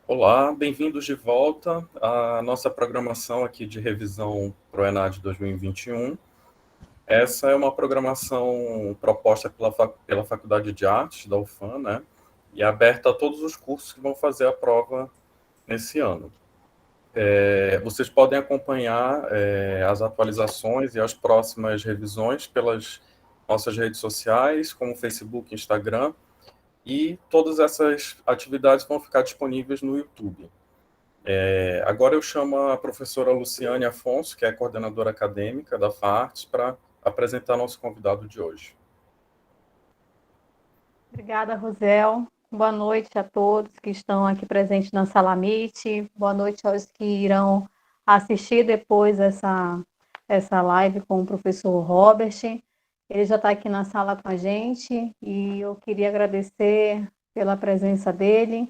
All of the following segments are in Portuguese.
Olá, bem-vindos de volta à nossa programação aqui de revisão para o ENAD 2021. Essa é uma programação proposta pela Faculdade de Artes da UFAM, né? E aberta a todos os cursos que vão fazer a prova nesse ano. Vocês podem acompanhar as atualizações e as próximas revisões pelas nossas redes sociais, como Facebook e Instagram, e todas essas atividades vão ficar disponíveis no YouTube. Agora eu chamo a professora Luciane Afonso, que é coordenadora acadêmica da FAARTS, para apresentar nosso convidado de hoje. Obrigada, Rosel. Boa noite a todos que estão aqui presentes na sala Meet. Boa noite aos que irão assistir depois essa live com o professor Robert. Ele já está aqui na sala com a gente e eu queria agradecer pela presença dele,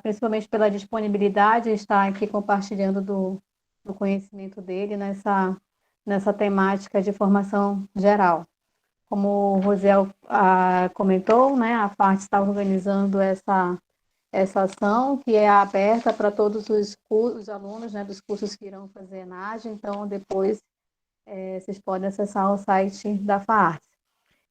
principalmente pela disponibilidade de estar aqui compartilhando do conhecimento dele nessa temática de formação geral. Como o Rosel comentou, né, a FART está organizando essa ação, que é aberta para todos os alunos, né, dos cursos que irão fazer ENAD, então depois vocês podem acessar o site da FART.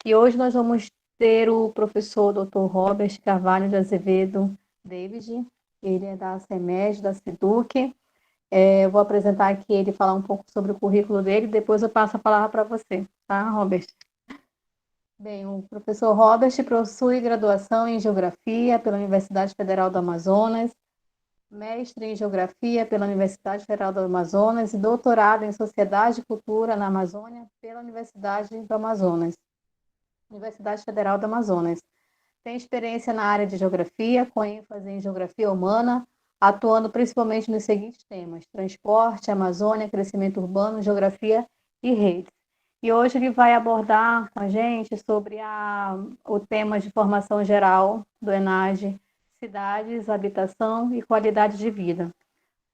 E hoje nós vamos ter o professor Dr. Robert Carvalho de Azevedo David, ele é da CEMED, da SEDUC. Eu vou apresentar aqui ele, falar um pouco sobre o currículo dele, depois eu passo a palavra para você, tá, Robert? Bem, o professor Robert possui graduação em Geografia pela Universidade Federal do Amazonas, mestre em Geografia pela Universidade Federal do Amazonas e doutorado em Sociedade e Cultura na Amazônia pela Universidade do Amazonas, Universidade Federal do Amazonas. Tem experiência na área de Geografia, com ênfase em Geografia Humana, atuando principalmente nos seguintes temas: transporte, Amazônia, crescimento urbano, geografia e redes. E hoje ele vai abordar com a gente sobre o tema de formação geral do ENAD, cidades, habitação e qualidade de vida.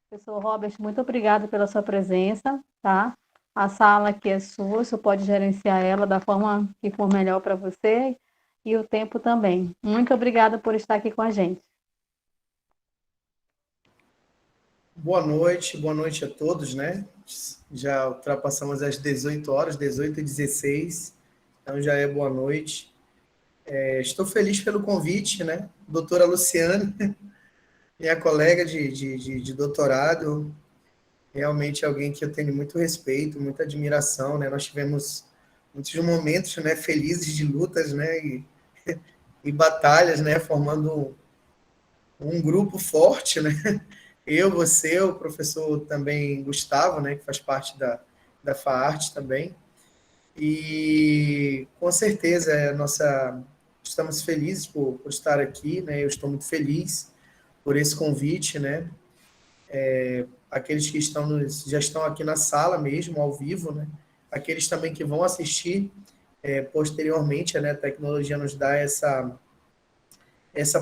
Professor Robert, muito obrigado pela sua presença, tá? A sala aqui é sua, você pode gerenciar ela da forma que for melhor para você e o tempo também. Muito obrigada por estar aqui com a gente. Boa noite a todos, né? Já ultrapassamos as 18 horas, 18h16, então já é boa noite. Estou feliz pelo convite, né? Doutora Luciane, minha colega de doutorado, realmente alguém que eu tenho muito respeito, muita admiração, né? Nós tivemos muitos momentos, né, felizes de lutas, né, e batalhas, né, formando um grupo forte, né? Eu, você, o professor também Gustavo, né, que faz parte da FAART também. E com certeza estamos felizes por estar aqui, né? Eu estou muito feliz por esse convite, né? Aqueles que já estão aqui na sala mesmo, ao vivo, né? Aqueles também que vão assistir posteriormente, né? A tecnologia nos dá essa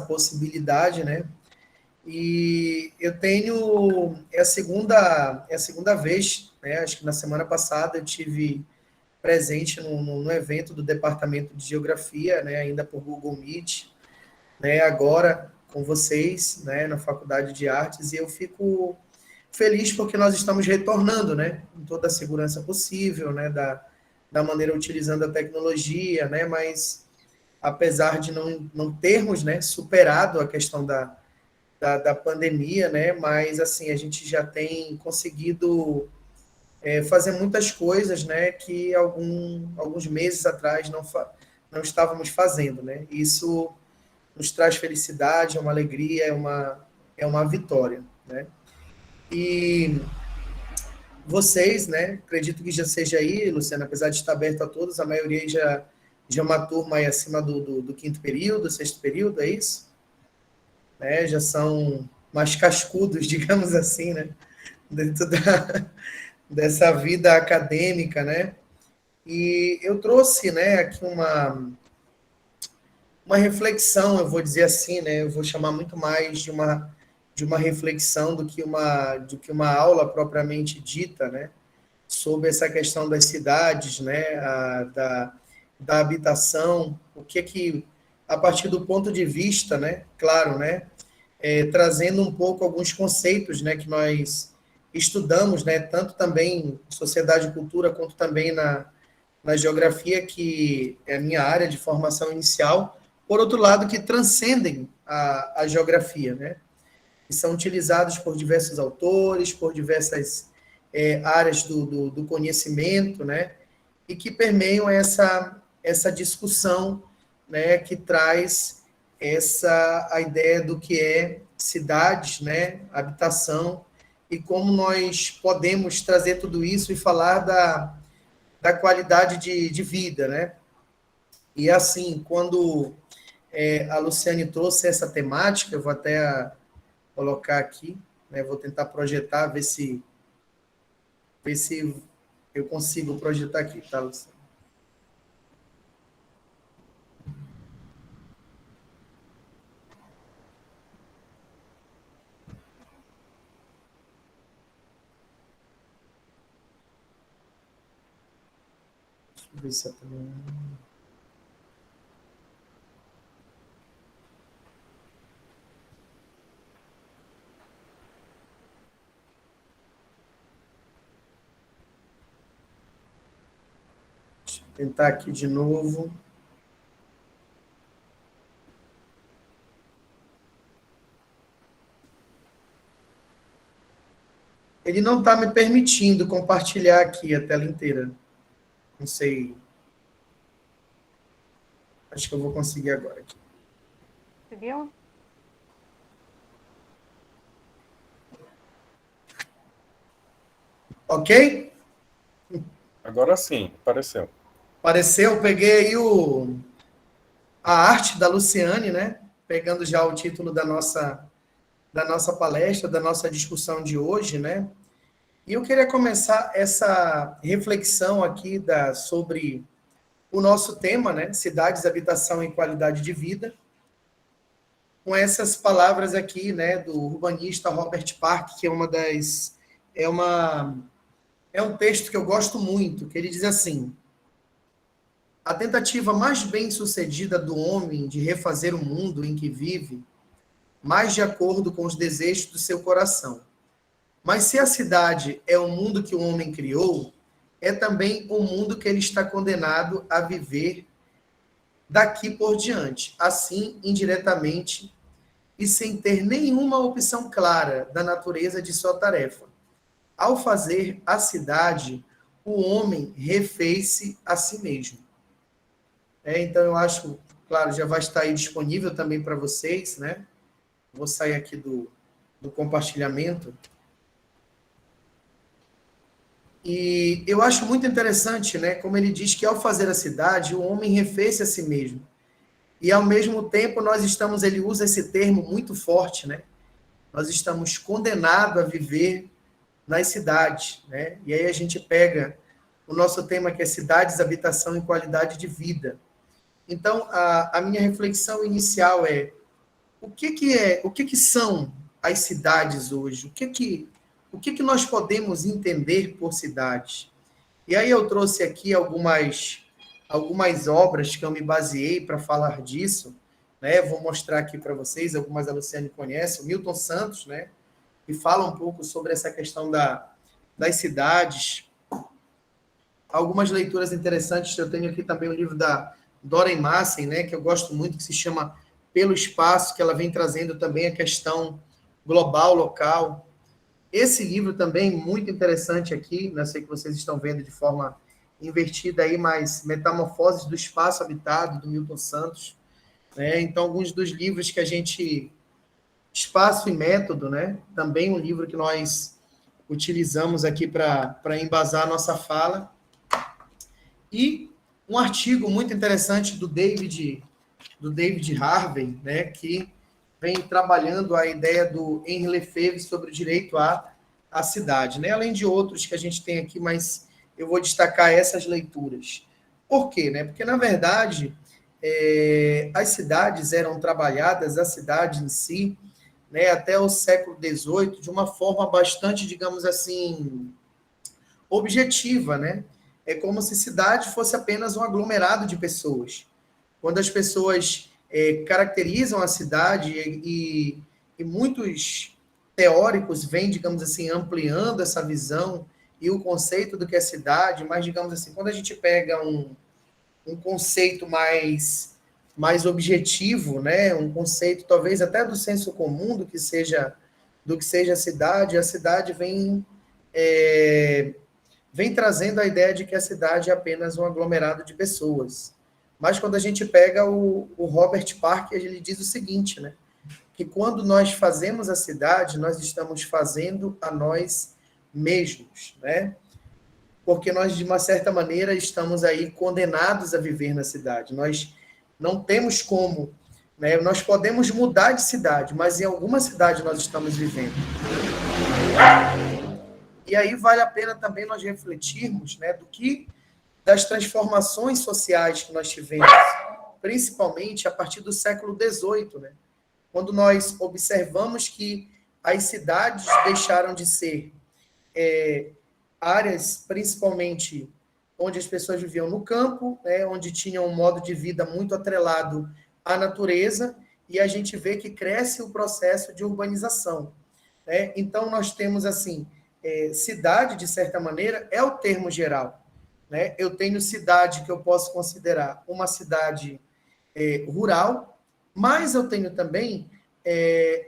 possibilidade, né? E eu tenho é a segunda vez, né? Acho que na semana passada eu tive presente no evento do Departamento de Geografia, né? Ainda por Google Meet, né? Agora com vocês, né? Na Faculdade de Artes, e eu fico feliz porque nós estamos retornando, né? Com toda a segurança possível, né? Da maneira utilizando a tecnologia, né? Mas apesar de não termos, né? Superado a questão da pandemia, né? Mas assim a gente já tem conseguido fazer muitas coisas, né? Que alguns meses atrás não estávamos fazendo, né? Isso nos traz felicidade, é uma alegria, é uma vitória, né? E vocês, né? Acredito que já seja aí, Luciana, apesar de estar aberto a todos, a maioria já é uma turma aí acima do quinto período, sexto período, é isso? Né, já são mais cascudos, digamos assim, né, dentro dessa vida acadêmica, né? E eu trouxe, né, aqui uma reflexão, eu vou dizer assim, né? Eu vou chamar muito mais de uma reflexão do que uma aula propriamente dita, né? Sobre essa questão das cidades, né? Da habitação, o que a partir do ponto de vista, né? Claro, né? trazendo um pouco alguns conceitos, né, que nós estudamos, né, tanto também em sociedade e cultura, quanto também na geografia, que é a minha área de formação inicial, por outro lado, que transcendem a geografia, né, que são utilizados por diversos autores, por diversas áreas do conhecimento, né, e que permeiam essa discussão, né, que traz a ideia do que é cidades, né, habitação, e como nós podemos trazer tudo isso e falar da qualidade de vida, né? E assim, quando a Luciane trouxe essa temática, eu vou até colocar aqui, né, vou tentar projetar, ver se eu consigo projetar aqui, tá, Luciane? Deixa eu ver se eu também... Deixa eu tentar aqui de novo. Ele não está me permitindo compartilhar aqui a tela inteira. Não sei. Acho que eu vou conseguir agora aqui. Conseguiu? Ok? Agora sim, apareceu. Apareceu, peguei aí a arte da Luciane, né? Pegando já o título da nossa palestra, da nossa discussão de hoje, né? E eu queria começar essa reflexão aqui sobre o nosso tema, né? Cidades, habitação e qualidade de vida, com essas palavras aqui, né? Do urbanista Robert Park, que é um texto que eu gosto muito, que ele diz assim: a tentativa mais bem-sucedida do homem de refazer o mundo em que vive, mais de acordo com os desejos do seu coração. Mas se a cidade é o mundo que o homem criou, é também o mundo que ele está condenado a viver daqui por diante, assim, indiretamente, e sem ter nenhuma opção clara da natureza de sua tarefa. Ao fazer a cidade, o homem refez-se a si mesmo. Então, eu acho, claro, já vai estar aí disponível também para vocês, né? Vou sair aqui do compartilhamento. E eu acho muito interessante, né? Como ele diz que ao fazer a cidade, o homem refez-se a si mesmo. E ao mesmo tempo, ele usa esse termo muito forte, né? Nós estamos condenados a viver nas cidades, né? E aí a gente pega o nosso tema, que é cidades, habitação e qualidade de vida. Então, a minha reflexão inicial é: o que são as cidades hoje? O que nós podemos entender por cidades? E aí eu trouxe aqui algumas obras que eu me baseei para falar disso, né? Vou mostrar aqui para vocês, algumas a Luciane conhece, o Milton Santos, né? Que fala um pouco sobre essa questão das cidades. Algumas leituras interessantes, eu tenho aqui também o livro da Doren Massey, né, que eu gosto muito, que se chama Pelo Espaço, que ela vem trazendo também a questão global, local. Esse livro também, muito interessante aqui, né, sei que vocês estão vendo de forma invertida aí, mas Metamorfoses do Espaço Habitado, do Milton Santos. Né? Então, alguns dos livros que a gente... Espaço e Método, né? Também um livro que nós utilizamos aqui para embasar a nossa fala. E um artigo muito interessante do David Harvey, né, que vem trabalhando a ideia do Henri Lefebvre sobre o direito à cidade, né, além de outros que a gente tem aqui, mas eu vou destacar essas leituras. Por quê? Né? Porque, na verdade, as cidades eram trabalhadas, a cidade em si, né, até o século XVIII, de uma forma bastante, digamos assim, objetiva, né? É como se cidade fosse apenas um aglomerado de pessoas. Quando as pessoas caracterizam a cidade e muitos teóricos vêm, digamos assim, ampliando essa visão e o conceito do que é cidade, mas, digamos assim, quando a gente pega um conceito mais objetivo, né, um conceito talvez até do senso comum do que seja a cidade vem trazendo a ideia de que a cidade é apenas um aglomerado de pessoas. Mas quando a gente pega o Robert Parker, ele diz o seguinte, né, que quando nós fazemos a cidade, nós estamos fazendo a nós mesmos, né? Porque nós, de uma certa maneira, estamos aí condenados a viver na cidade. Nós não temos como, né? Nós podemos mudar de cidade, mas em alguma cidade nós estamos vivendo. E aí vale a pena também nós refletirmos, né, das transformações sociais que nós tivemos, principalmente a partir do século XVIII, né? Quando nós observamos que as cidades deixaram de ser áreas, principalmente, onde as pessoas viviam no campo, né, onde tinham um modo de vida muito atrelado à natureza, e a gente vê que cresce o processo de urbanização, né? Então, nós temos, assim, cidade, de certa maneira, é o termo geral, né? Eu tenho cidade que eu posso considerar uma cidade rural, mas eu tenho também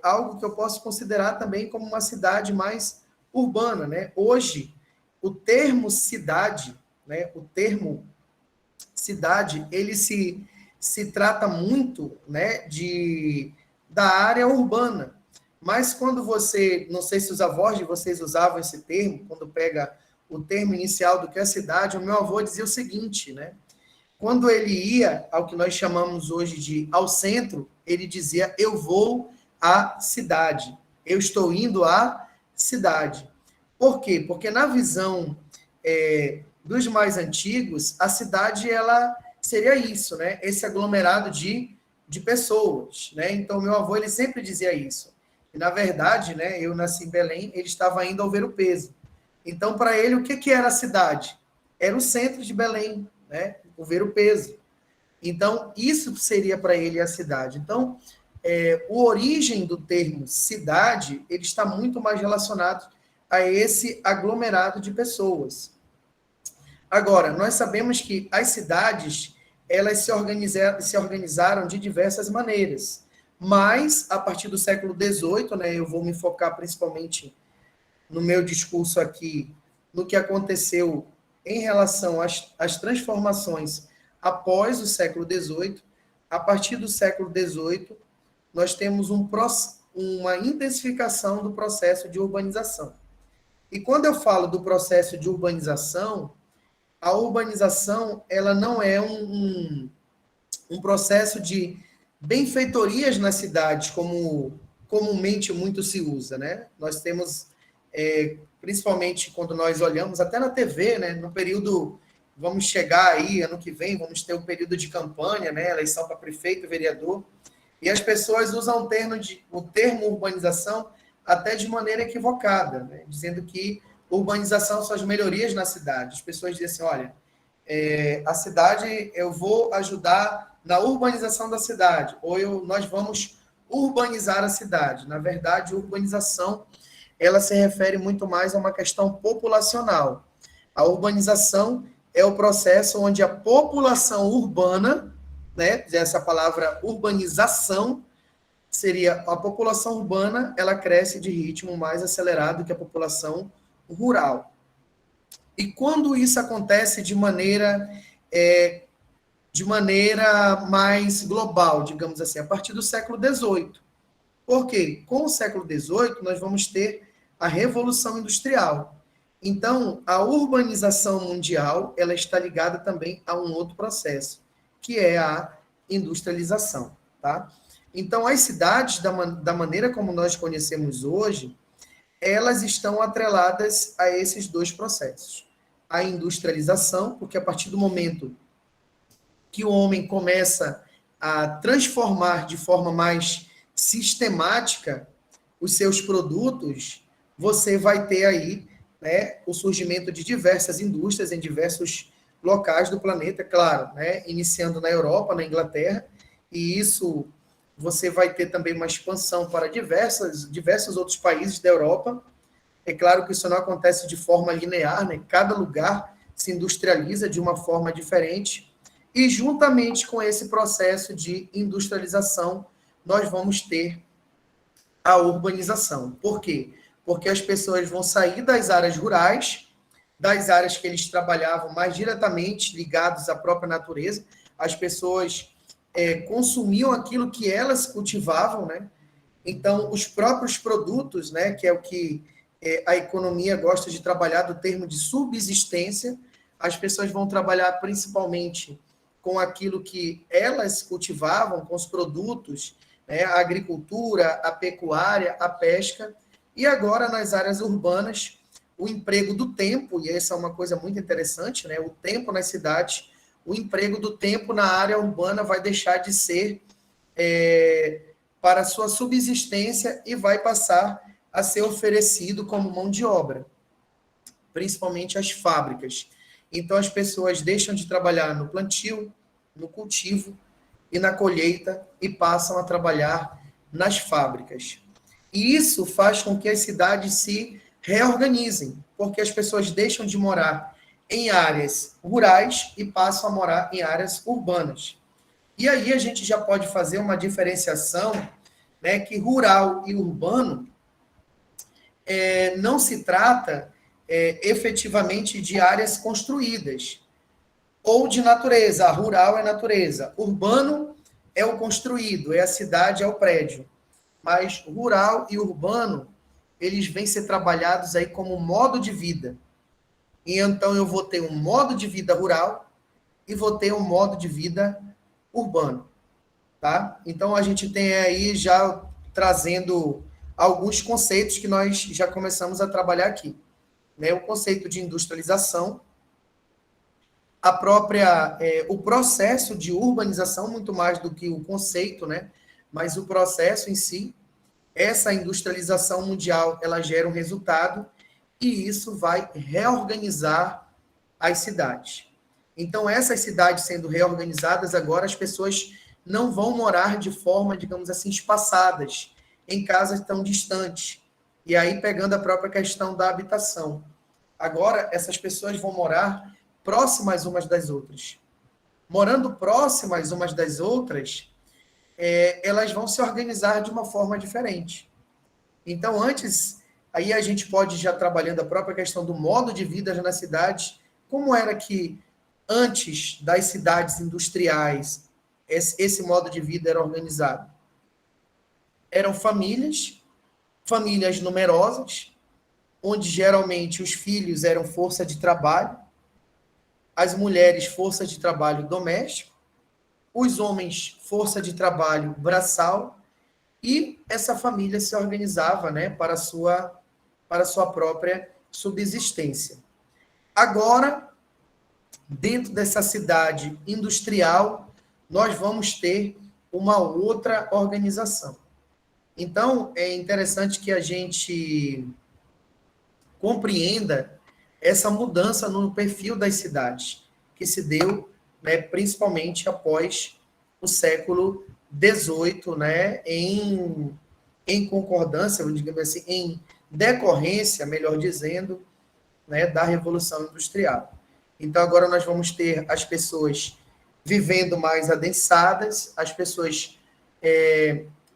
algo que eu posso considerar também como uma cidade mais urbana, né? Hoje, o termo cidade, né? O termo cidade, ele se trata muito, né, da área urbana. Mas quando você, não sei se os avós de vocês usavam esse termo, quando pega o termo inicial do que é cidade, o meu avô dizia o seguinte, né? Quando ele ia ao que nós chamamos hoje ao centro, ele dizia, eu vou à cidade, eu estou indo à cidade. Por quê? Porque na visão dos mais antigos, a cidade ela seria isso, né? Esse aglomerado de pessoas, né? Então, meu avô ele sempre dizia isso. E, na verdade, né, eu nasci em Belém, ele estava indo ao Ver-o-Peso. Então, para ele, o que era a cidade? Era o centro de Belém, né? O Ver-o-Peso. Então, isso seria para ele a cidade. Então, a origem do termo cidade, ele está muito mais relacionado a esse aglomerado de pessoas. Agora, nós sabemos que as cidades, elas se organizaram de diversas maneiras, mas, a partir do século XVIII, né, eu vou me focar principalmente no meu discurso aqui, no que aconteceu em relação às transformações após o século XVIII. A partir do século XVIII, nós temos uma intensificação do processo de urbanização. E quando eu falo do processo de urbanização, a urbanização ela não é um processo de benfeitorias nas cidades, como comumente muito se usa, né? Nós temos, principalmente quando nós olhamos, até na TV, né? No período, vamos chegar aí, ano que vem, vamos ter o período de campanha, né? Eleição para prefeito e vereador, e as pessoas usam o termo urbanização até de maneira equivocada, né? Dizendo que urbanização são as melhorias na cidade. As pessoas dizem assim, olha, a cidade, eu vou ajudar na urbanização da cidade, ou nós vamos urbanizar a cidade. Na verdade, urbanização, ela se refere muito mais a uma questão populacional. A urbanização é o processo onde a população urbana, né, essa palavra urbanização, seria a população urbana, ela cresce de ritmo mais acelerado que a população rural. E quando isso acontece de maneira mais global, digamos assim, a partir do século XVIII. Por quê? Com o século XVIII, nós vamos ter a Revolução Industrial. Então, a urbanização mundial, ela está ligada também a um outro processo, que é a industrialização, tá? Então, as cidades, da maneira como nós conhecemos hoje, elas estão atreladas a esses dois processos. A industrialização, porque a partir do momento que o homem começa a transformar de forma mais sistemática os seus produtos, você vai ter aí, né, o surgimento de diversas indústrias em diversos locais do planeta, claro, né, iniciando na Europa, na Inglaterra, e isso você vai ter também uma expansão para diversos outros países da Europa. É claro que isso não acontece de forma linear, né? Cada lugar se industrializa de uma forma diferente. E, juntamente com esse processo de industrialização, nós vamos ter a urbanização. Por quê? Porque as pessoas vão sair das áreas rurais, das áreas que eles trabalhavam mais diretamente ligados à própria natureza. As pessoas consumiam aquilo que elas cultivavam, né? Então, os próprios produtos, né, que é o que a economia gosta de trabalhar, do termo de subsistência, as pessoas vão trabalhar principalmente com aquilo que elas cultivavam, com os produtos, né, a agricultura, a pecuária, a pesca, e agora nas áreas urbanas, o emprego do tempo, e essa é uma coisa muito interessante, né, o tempo nas cidades, o emprego do tempo na área urbana vai deixar de ser para sua subsistência e vai passar a ser oferecido como mão de obra, principalmente as fábricas. Então, as pessoas deixam de trabalhar no plantio, no cultivo e na colheita e passam a trabalhar nas fábricas. E isso faz com que as cidades se reorganizem, porque as pessoas deixam de morar em áreas rurais e passam a morar em áreas urbanas. E aí a gente já pode fazer uma diferenciação, né, que rural e urbano não se trata efetivamente de áreas construídas ou de natureza. A rural é natureza, urbano é o construído, é a cidade, é o prédio. Mas rural e urbano, eles vêm ser trabalhados aí como modo de vida. E então eu vou ter um modo de vida rural e vou ter um modo de vida urbano, tá? Então a gente tem aí já trazendo alguns conceitos que nós já começamos a trabalhar aqui, né? O conceito de industrialização, o processo de urbanização, muito mais do que o conceito, né? Mas o processo em si, essa industrialização mundial, ela gera um resultado e isso vai reorganizar as cidades. Então, essas cidades sendo reorganizadas, agora as pessoas não vão morar de forma, digamos assim, espaçadas, em casas tão distantes. E aí, pegando a própria questão da habitação. Agora, essas pessoas vão morar próximas umas das outras. Morando próximas umas das outras, elas vão se organizar de uma forma diferente. Então, antes, aí a gente pode já trabalhando a própria questão do modo de vida nas cidades, como era que antes das cidades industriais esse modo de vida era organizado? Eram famílias numerosas, onde geralmente os filhos eram força de trabalho, as mulheres força de trabalho doméstico, os homens força de trabalho braçal, e essa família se organizava, né, para a sua própria subsistência. Agora, dentro dessa cidade industrial, nós vamos ter uma outra organização. Então, é interessante que a gente compreenda essa mudança no perfil das cidades, que se deu, né, principalmente após o século XVIII, né, em concordância, digamos assim, em decorrência, melhor dizendo, né, da Revolução Industrial. Então, agora nós vamos ter as pessoas vivendo mais adensadas, as pessoas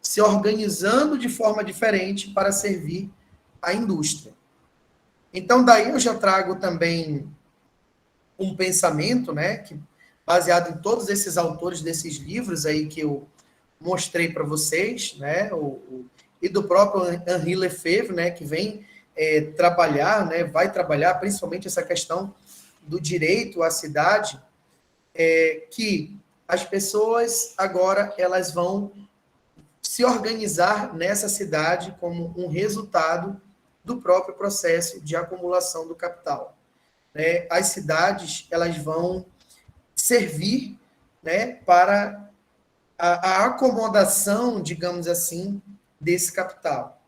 se organizando de forma diferente para servir à indústria. Então, daí eu já trago também um pensamento, né, que, baseado em todos esses autores desses livros aí que eu mostrei para vocês, né, e do próprio Henri Lefebvre, né, que vem trabalhar, né, vai trabalhar principalmente essa questão do direito à cidade, que as pessoas agora elas vão se organizar nessa cidade como um resultado do próprio processo de acumulação do capital. Né? As cidades elas vão servir, né, para a acomodação, digamos assim, desse capital.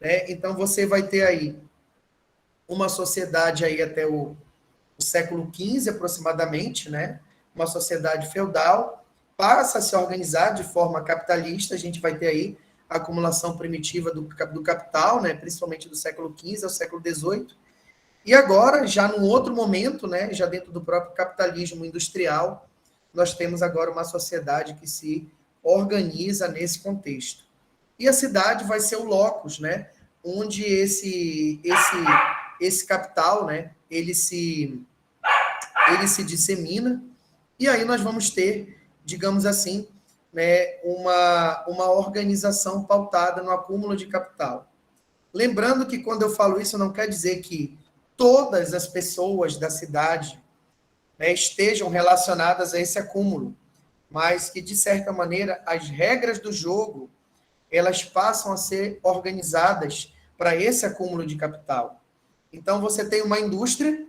Né? Então, você vai ter aí uma sociedade aí até o século XV, aproximadamente, né? Uma sociedade feudal, passa a se organizar de forma capitalista, a gente vai ter aí a acumulação primitiva do capital, né, principalmente do século XV ao século XVIII, e agora, já num outro momento, né, já dentro do próprio capitalismo industrial, nós temos agora uma sociedade que se organiza nesse contexto. E a cidade vai ser o locus, né, onde esse capital, né, ele se dissemina, e aí nós vamos ter, digamos assim, né, uma organização pautada no acúmulo de capital. Lembrando que quando eu falo isso, não quer dizer que todas as pessoas da cidade, né, estejam relacionadas a esse acúmulo, mas que, de certa maneira, as regras do jogo, elas passam a ser organizadas para esse acúmulo de capital. Então, você tem uma indústria,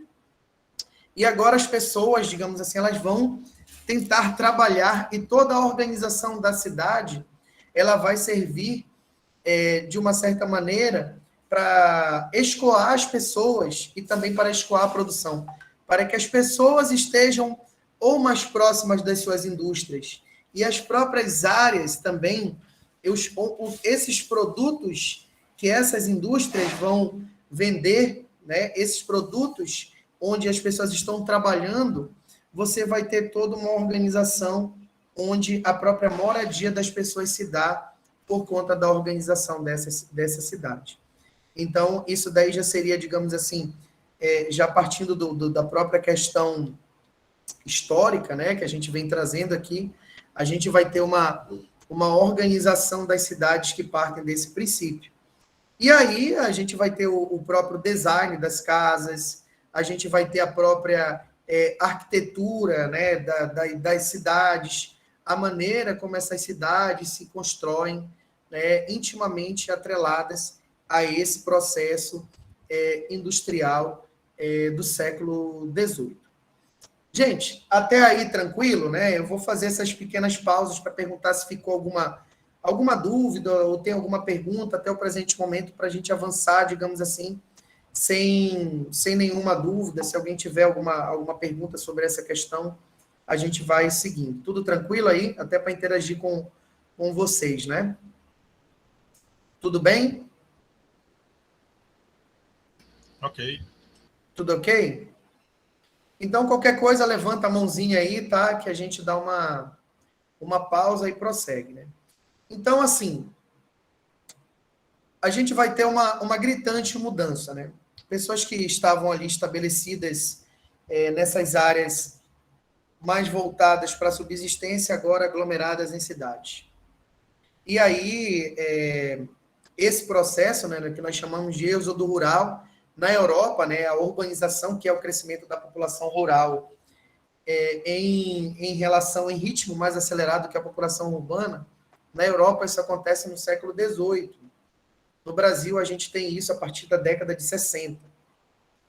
e agora as pessoas, digamos assim, elas vão tentar trabalhar, e toda a organização da cidade, ela vai servir, de uma certa maneira, para escoar as pessoas e também para escoar a produção, para que as pessoas estejam ou mais próximas das suas indústrias, e as próprias áreas também, esses produtos que essas indústrias vão vender, né, esses produtos onde as pessoas estão trabalhando, você vai ter toda uma organização onde a própria moradia das pessoas se dá por conta da organização dessa cidade. Então, isso daí já seria, digamos assim, já partindo da própria questão histórica, né, que a gente vem trazendo aqui, a gente vai ter uma organização das cidades que partem desse princípio. E aí a gente vai ter o próprio design das casas, a gente vai ter a própria arquitetura, né, das cidades, a maneira como essas cidades se constroem, né, intimamente atreladas a esse processo industrial do século XVIII. Gente, até aí tranquilo, né? Eu vou fazer essas pequenas pausas para perguntar se ficou alguma dúvida ou tem alguma pergunta até o presente momento para a gente avançar, digamos assim, sem nenhuma dúvida. Se alguém tiver alguma pergunta sobre essa questão, a gente vai seguindo. Tudo tranquilo aí? Até para interagir com vocês, né? Tudo bem? Ok. Tudo ok? Então, qualquer coisa, levanta a mãozinha aí, tá? Que a gente dá uma pausa e prossegue, né? Então, assim, a gente vai ter uma gritante mudança, né? Pessoas que estavam ali estabelecidas nessas áreas mais voltadas para a subsistência, agora aglomeradas em cidades. E aí, esse processo, né, que nós chamamos de êxodo rural, na Europa, né, a urbanização, que é o crescimento da população rural, em relação, em ritmo mais acelerado que a população urbana, na Europa isso acontece no século XVIII. No Brasil, a gente tem isso a partir da década de 60.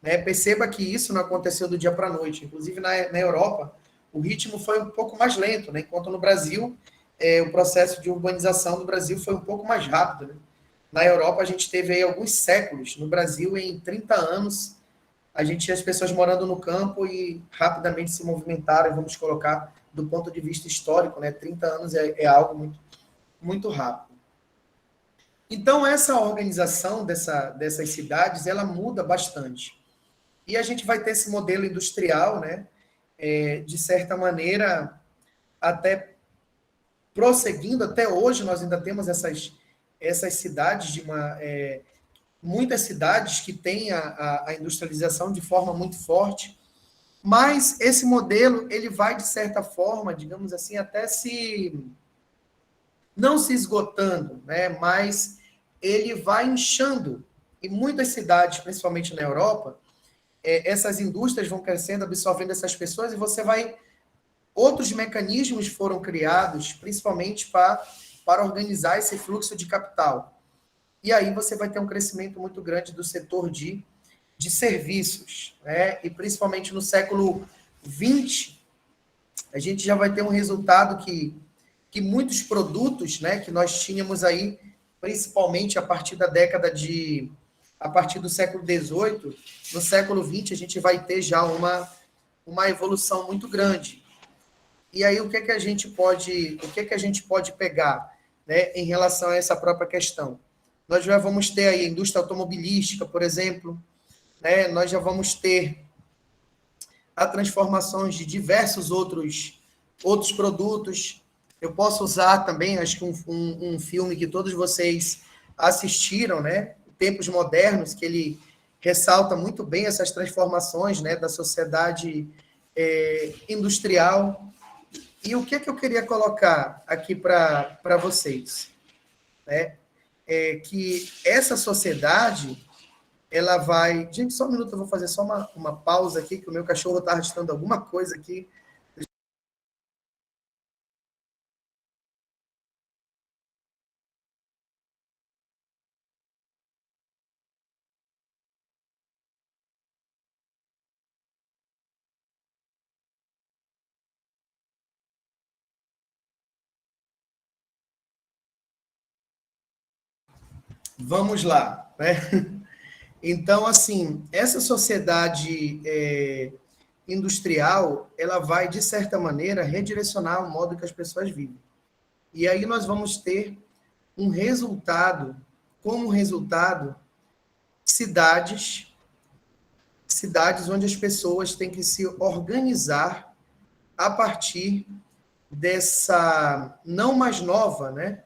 Né? Perceba que isso não aconteceu do dia para a noite. Inclusive, na Europa, o ritmo foi um pouco mais lento, né? Enquanto no Brasil, o processo de urbanização do Brasil foi um pouco mais rápido. Né? Na Europa, a gente teve aí alguns séculos. No Brasil, em 30 anos, a gente tinha as pessoas morando no campo e rapidamente se movimentaram, vamos colocar do ponto de vista histórico, né? 30 anos é algo muito, muito rápido. Então, essa organização dessas cidades, ela muda bastante. E a gente vai ter esse modelo industrial, né? De certa maneira, até prosseguindo, até hoje nós ainda temos essas cidades, muitas cidades que têm a industrialização de forma muito forte, mas esse modelo, ele vai, de certa forma, digamos assim, até não se esgotando, né? Mas ele vai inchando. E muitas cidades, principalmente na Europa, essas indústrias vão crescendo, absorvendo essas pessoas, e você vai... Outros mecanismos foram criados, principalmente para organizar esse fluxo de capital. E aí você vai ter um crescimento muito grande do setor de serviços, né? E principalmente no século XX, a gente já vai ter um resultado que muitos produtos, né, que nós tínhamos aí, principalmente a partir do século XVIII, no século XX, a gente vai ter já uma evolução muito grande. E aí, o que é que a gente pode pegar, né, em relação a essa própria questão? Nós já vamos ter aí a indústria automobilística, por exemplo, né? Nós já vamos ter a transformações de diversos outros produtos. Eu posso usar também, acho que um filme que todos vocês assistiram, né? Tempos Modernos, que ele ressalta muito bem essas transformações, né, da sociedade industrial. E o que é que eu queria colocar aqui para vocês? Né? É que essa sociedade, ela vai... Gente, só um minuto, eu vou fazer só uma pausa aqui, que o meu cachorro está arrastando alguma coisa aqui. Vamos lá, né? Então, assim, essa sociedade industrial, ela vai, de certa maneira, redirecionar o modo que as pessoas vivem. E aí nós vamos ter um resultado, como resultado, cidades onde as pessoas têm que se organizar a partir dessa, não mais nova, né,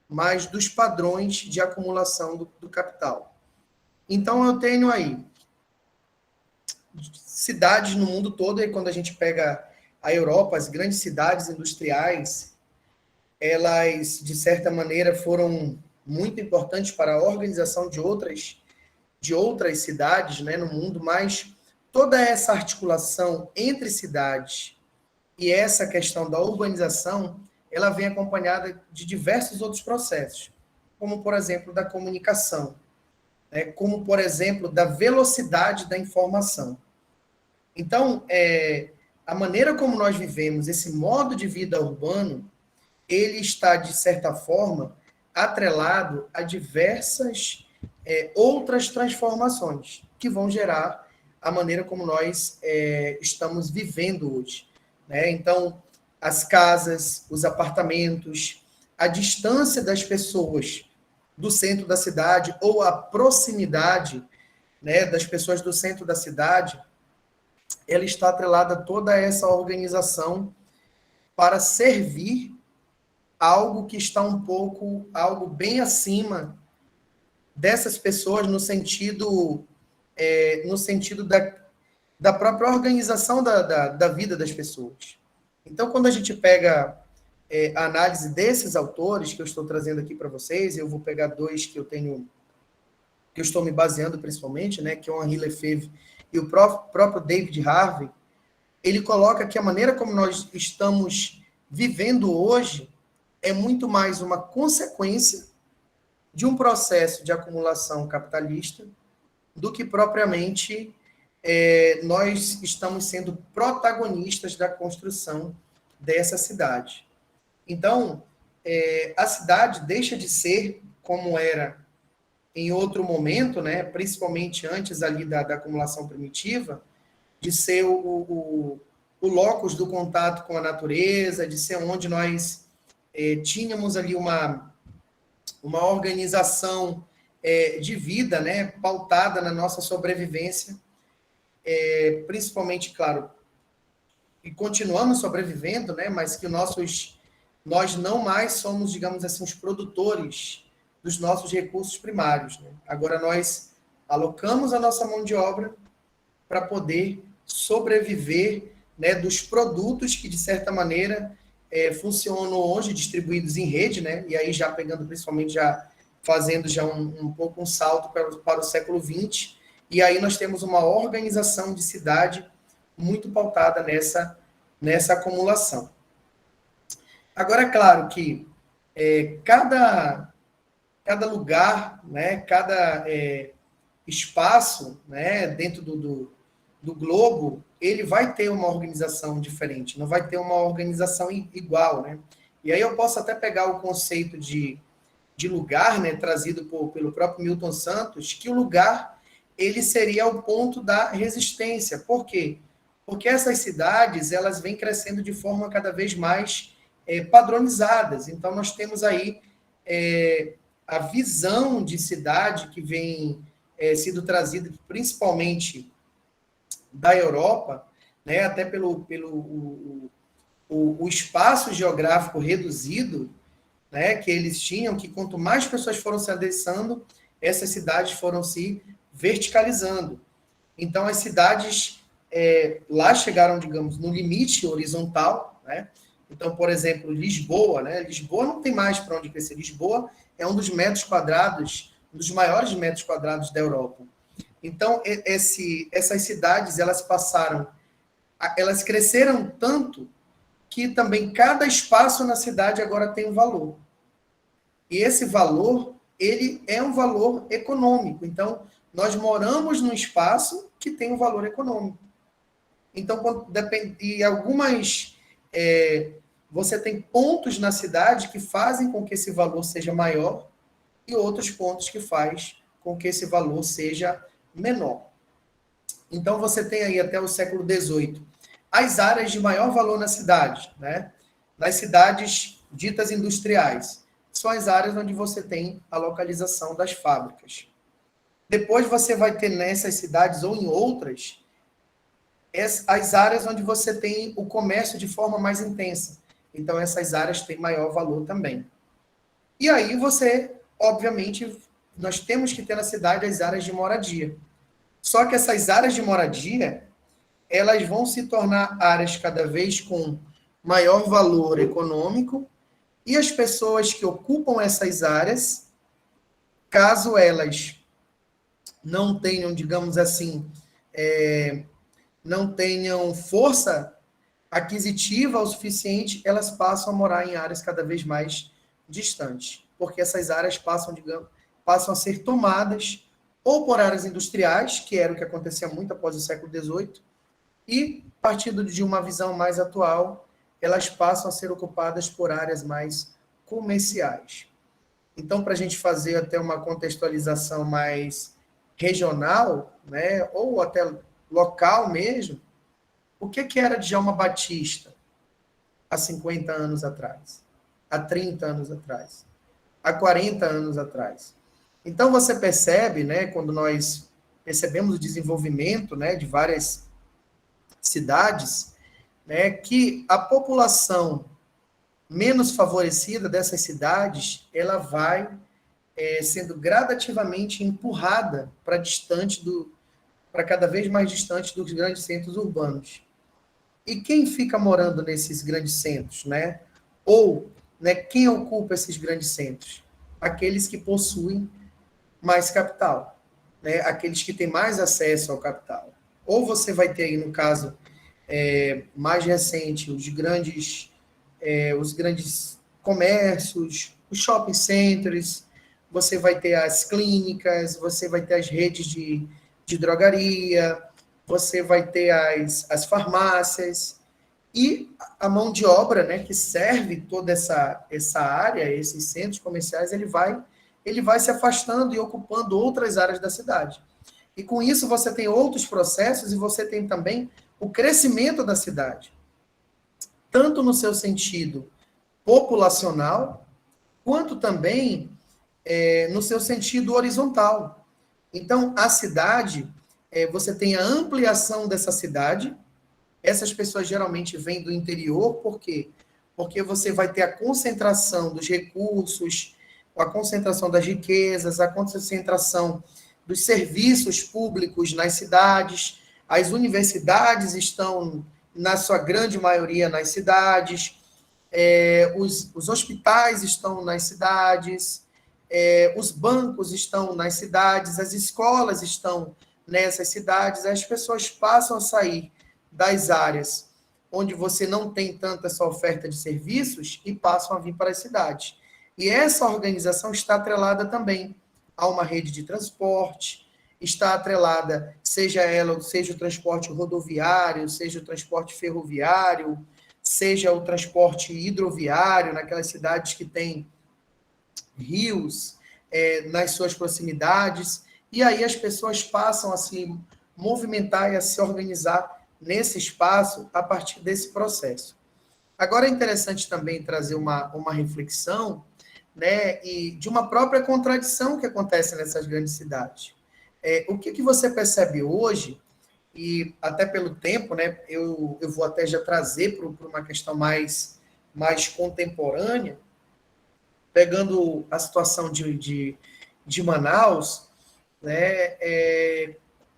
mas dos padrões de acumulação do capital. Então, eu tenho aí cidades no mundo todo, e quando a gente pega a Europa, as grandes cidades industriais, elas, de certa maneira, foram muito importantes para a organização de outras cidades, né, no mundo, mas toda essa articulação entre cidades e essa questão da urbanização, ela vem acompanhada de diversos outros processos, como, por exemplo, da comunicação, né, como, por exemplo, da velocidade da informação. Então, a maneira como nós vivemos esse modo de vida urbano, ele está, de certa forma, atrelado a diversas outras transformações que vão gerar a maneira como nós estamos vivendo hoje, né? Então, as casas, os apartamentos, a distância das pessoas do centro da cidade ou a proximidade, né, das pessoas do centro da cidade, ela está atrelada a toda essa organização para servir algo que está algo bem acima dessas pessoas no sentido da própria organização da vida das pessoas. Então, quando a gente pega a análise desses autores que eu estou trazendo aqui para vocês, eu vou pegar dois que eu estou me baseando principalmente, né, que é o Henri Lefebvre e o próprio David Harvey, ele coloca que a maneira como nós estamos vivendo hoje é muito mais uma consequência de um processo de acumulação capitalista do que propriamente nós estamos sendo protagonistas da construção dessa cidade. Então, a cidade deixa de ser como era em outro momento, né, principalmente antes ali da acumulação primitiva, de ser o locus do contato com a natureza, de ser onde nós tínhamos ali uma organização de vida, né, pautada na nossa sobrevivência, principalmente, claro, e continuamos sobrevivendo, né, mas que nós não mais somos, digamos assim, os produtores dos nossos recursos primários, né? Agora nós alocamos a nossa mão de obra para poder sobreviver, né, dos produtos que, de certa maneira, funcionam hoje distribuídos em rede, né? E aí já pegando principalmente, já fazendo já um pouco um salto para o século XX, e aí nós temos uma organização de cidade muito pautada nessa acumulação. Agora, é claro que cada lugar, né, cada espaço, né, dentro do globo, ele vai ter uma organização diferente, não vai ter uma organização igual, né? E aí eu posso até pegar o conceito de lugar, né, trazido pelo próprio Milton Santos, que o lugar, ele seria o ponto da resistência. Por quê? Porque essas cidades, elas vêm crescendo de forma cada vez mais padronizadas. Então, nós temos aí a visão de cidade que vem sido trazida principalmente da Europa, né, até pelo o espaço geográfico reduzido, né, que eles tinham, que quanto mais pessoas foram se adensando, essas cidades foram se verticalizando. Então, as cidades lá chegaram, digamos, no limite horizontal, né? Então, por exemplo, Lisboa, né? Lisboa não tem mais para onde crescer. Lisboa é um dos metros quadrados, um dos maiores metros quadrados da Europa. Então, essas cidades, elas cresceram tanto que também cada espaço na cidade agora tem um valor. E esse valor, ele é um valor econômico. Então, nós moramos num espaço que tem um valor econômico. Então, e algumas... você tem pontos na cidade que fazem com que esse valor seja maior e outros pontos que faz com que esse valor seja menor. Então, você tem aí até o século XVIII as áreas de maior valor na cidade, né? Nas cidades ditas industriais. São as áreas onde você tem a localização das fábricas. Depois você vai ter nessas cidades ou em outras as áreas onde você tem o comércio de forma mais intensa. Então, essas áreas têm maior valor também. E aí você, obviamente, nós temos que ter na cidade as áreas de moradia. Só que essas áreas de moradia, elas vão se tornar áreas cada vez com maior valor econômico, e as pessoas que ocupam essas áreas, caso elas não tenham, digamos assim, não tenham força aquisitiva o suficiente, elas passam a morar em áreas cada vez mais distantes, porque essas áreas passam a ser tomadas ou por áreas industriais, que era o que acontecia muito após o século XVIII, e, partindo de uma visão mais atual, elas passam a ser ocupadas por áreas mais comerciais. Então, para a gente fazer até uma contextualização mais regional, né, ou até local mesmo, o que era Djalma Batista há 50 anos atrás, há 30 anos atrás, há 40 anos atrás? Então, você percebe, né, quando nós percebemos o desenvolvimento, né, de várias cidades, né, que a população menos favorecida dessas cidades, ela vai sendo gradativamente empurrada para cada vez mais distante dos grandes centros urbanos. E quem fica morando nesses grandes centros, né? Ou, né, quem ocupa esses grandes centros? Aqueles que possuem mais capital, né? Aqueles que têm mais acesso ao capital. Ou você vai ter aí, no caso mais recente, os grandes comércios, os shopping centers, você vai ter as clínicas, você vai ter as redes de drogaria, você vai ter as farmácias, e a mão de obra, né, que serve toda essa área, esses centros comerciais, ele vai se afastando e ocupando outras áreas da cidade. E com isso você tem outros processos e você tem também o crescimento da cidade, tanto no seu sentido populacional, quanto também no seu sentido horizontal. Então, a cidade, você tem a ampliação dessa cidade. Essas pessoas geralmente vêm do interior, por quê? Porque você vai ter a concentração dos recursos, a concentração das riquezas, a concentração dos serviços públicos nas cidades. As universidades estão, na sua grande maioria, nas cidades. Os hospitais estão nas cidades. Os bancos estão nas cidades. As escolas estão nessas cidades. As pessoas passam a sair das áreas onde você não tem tanta essa oferta de serviços e passam a vir para as cidades. E essa organização está atrelada também a uma rede de transporte, está atrelada, seja o transporte rodoviário, seja o transporte ferroviário, seja o transporte hidroviário, naquelas cidades que têm rios nas suas proximidades, e aí as pessoas passam a se movimentar e a se organizar nesse espaço a partir desse processo. Agora é interessante também trazer uma reflexão, né, e de uma própria contradição que acontece nessas grandes cidades. O que você percebe hoje, e até pelo tempo, né, eu vou até já trazer para uma questão mais contemporânea, pegando a situação de Manaus, né,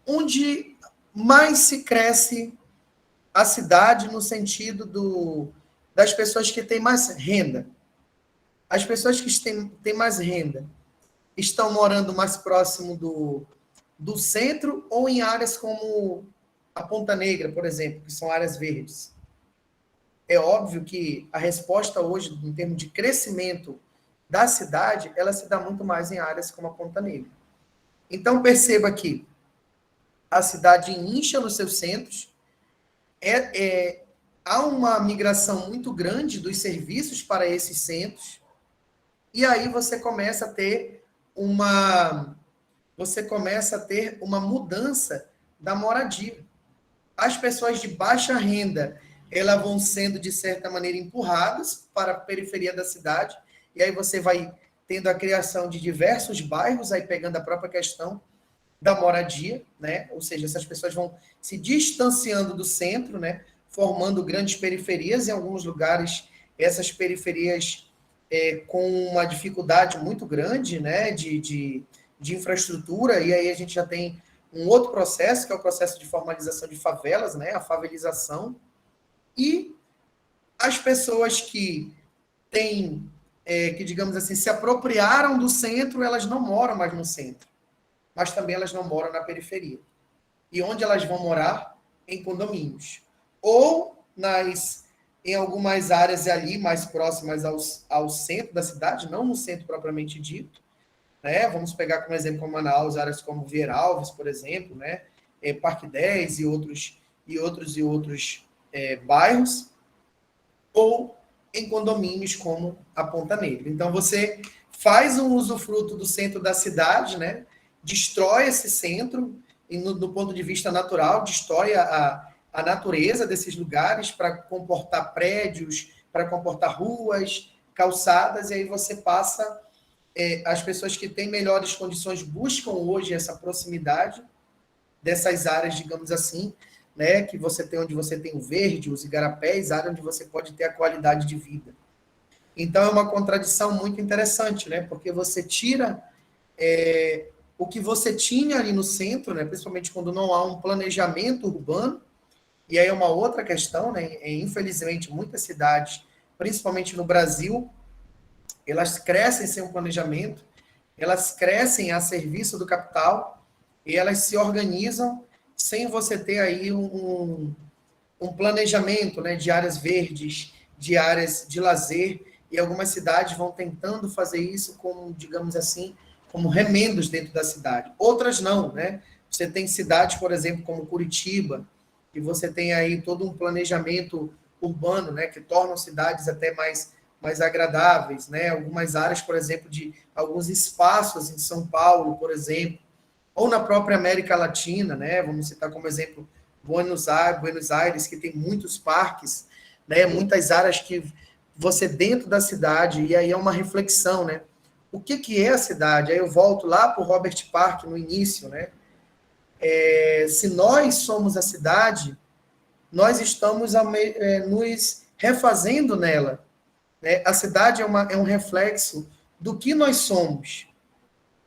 onde mais se cresce a cidade no sentido das pessoas que têm mais renda. As pessoas que têm mais renda estão morando mais próximo do centro ou em áreas como a Ponta Negra, por exemplo, que são áreas verdes. É óbvio que a resposta hoje, em termos de crescimento da cidade, ela se dá muito mais em áreas como a Ponta Negra. Então, perceba que a cidade incha nos seus centros, há uma migração muito grande dos serviços para esses centros, e aí você começa a ter uma mudança da moradia. As pessoas de baixa renda, elas vão sendo, de certa maneira, empurradas para a periferia da cidade, e aí você vai tendo a criação de diversos bairros, aí pegando a própria questão da moradia, né? Ou seja, essas pessoas vão se distanciando do centro, né? Formando grandes periferias, em alguns lugares, essas periferias com uma dificuldade muito grande, né? de infraestrutura, e aí a gente já tem um outro processo, que é o processo de formalização de favelas, né? A favelização, e as pessoas que têm, que digamos assim, se apropriaram do centro, elas não moram mais no centro, mas também elas não moram na periferia. E onde elas vão morar? Em condomínios. Ou em algumas áreas ali, mais próximas ao centro da cidade, não no centro propriamente dito, né? Vamos pegar como exemplo como Manaus, áreas como Vieira Alves, por exemplo, né? Parque 10 e outros bairros, ou em condomínios como a Ponta Negra. Então, você faz um usufruto do centro da cidade, né? Destrói esse centro, e do ponto de vista natural, destrói a natureza desses lugares para comportar prédios, para comportar ruas, calçadas, e aí você passa... as pessoas que têm melhores condições buscam hoje essa proximidade dessas áreas, digamos assim, né, que onde você tem o verde, os igarapés, área onde você pode ter a qualidade de vida. Então, é uma contradição muito interessante, né, porque você tira o que você tinha ali no centro, né, principalmente quando não há um planejamento urbano, e aí é uma outra questão, né, infelizmente, muitas cidades, principalmente no Brasil, elas crescem sem um planejamento, elas crescem a serviço do capital, e elas se organizam sem você ter aí um planejamento, né, de áreas verdes, de áreas de lazer, e algumas cidades vão tentando fazer isso como, digamos assim, como remendos dentro da cidade. Outras não, né? Você tem cidades, por exemplo, como Curitiba, que você tem aí todo um planejamento urbano, né, que tornam cidades até mais agradáveis, né? Algumas áreas, por exemplo, de alguns espaços em São Paulo, por exemplo, ou na própria América Latina, né? Vamos citar como exemplo Buenos Aires, que tem muitos parques, né? Muitas áreas que você dentro da cidade, e aí é uma reflexão, né? O que é a cidade? Aí eu volto lá para o Robert Park no início, né? Se nós somos a cidade, nós estamos nos refazendo nela. A cidade é um reflexo do que nós somos.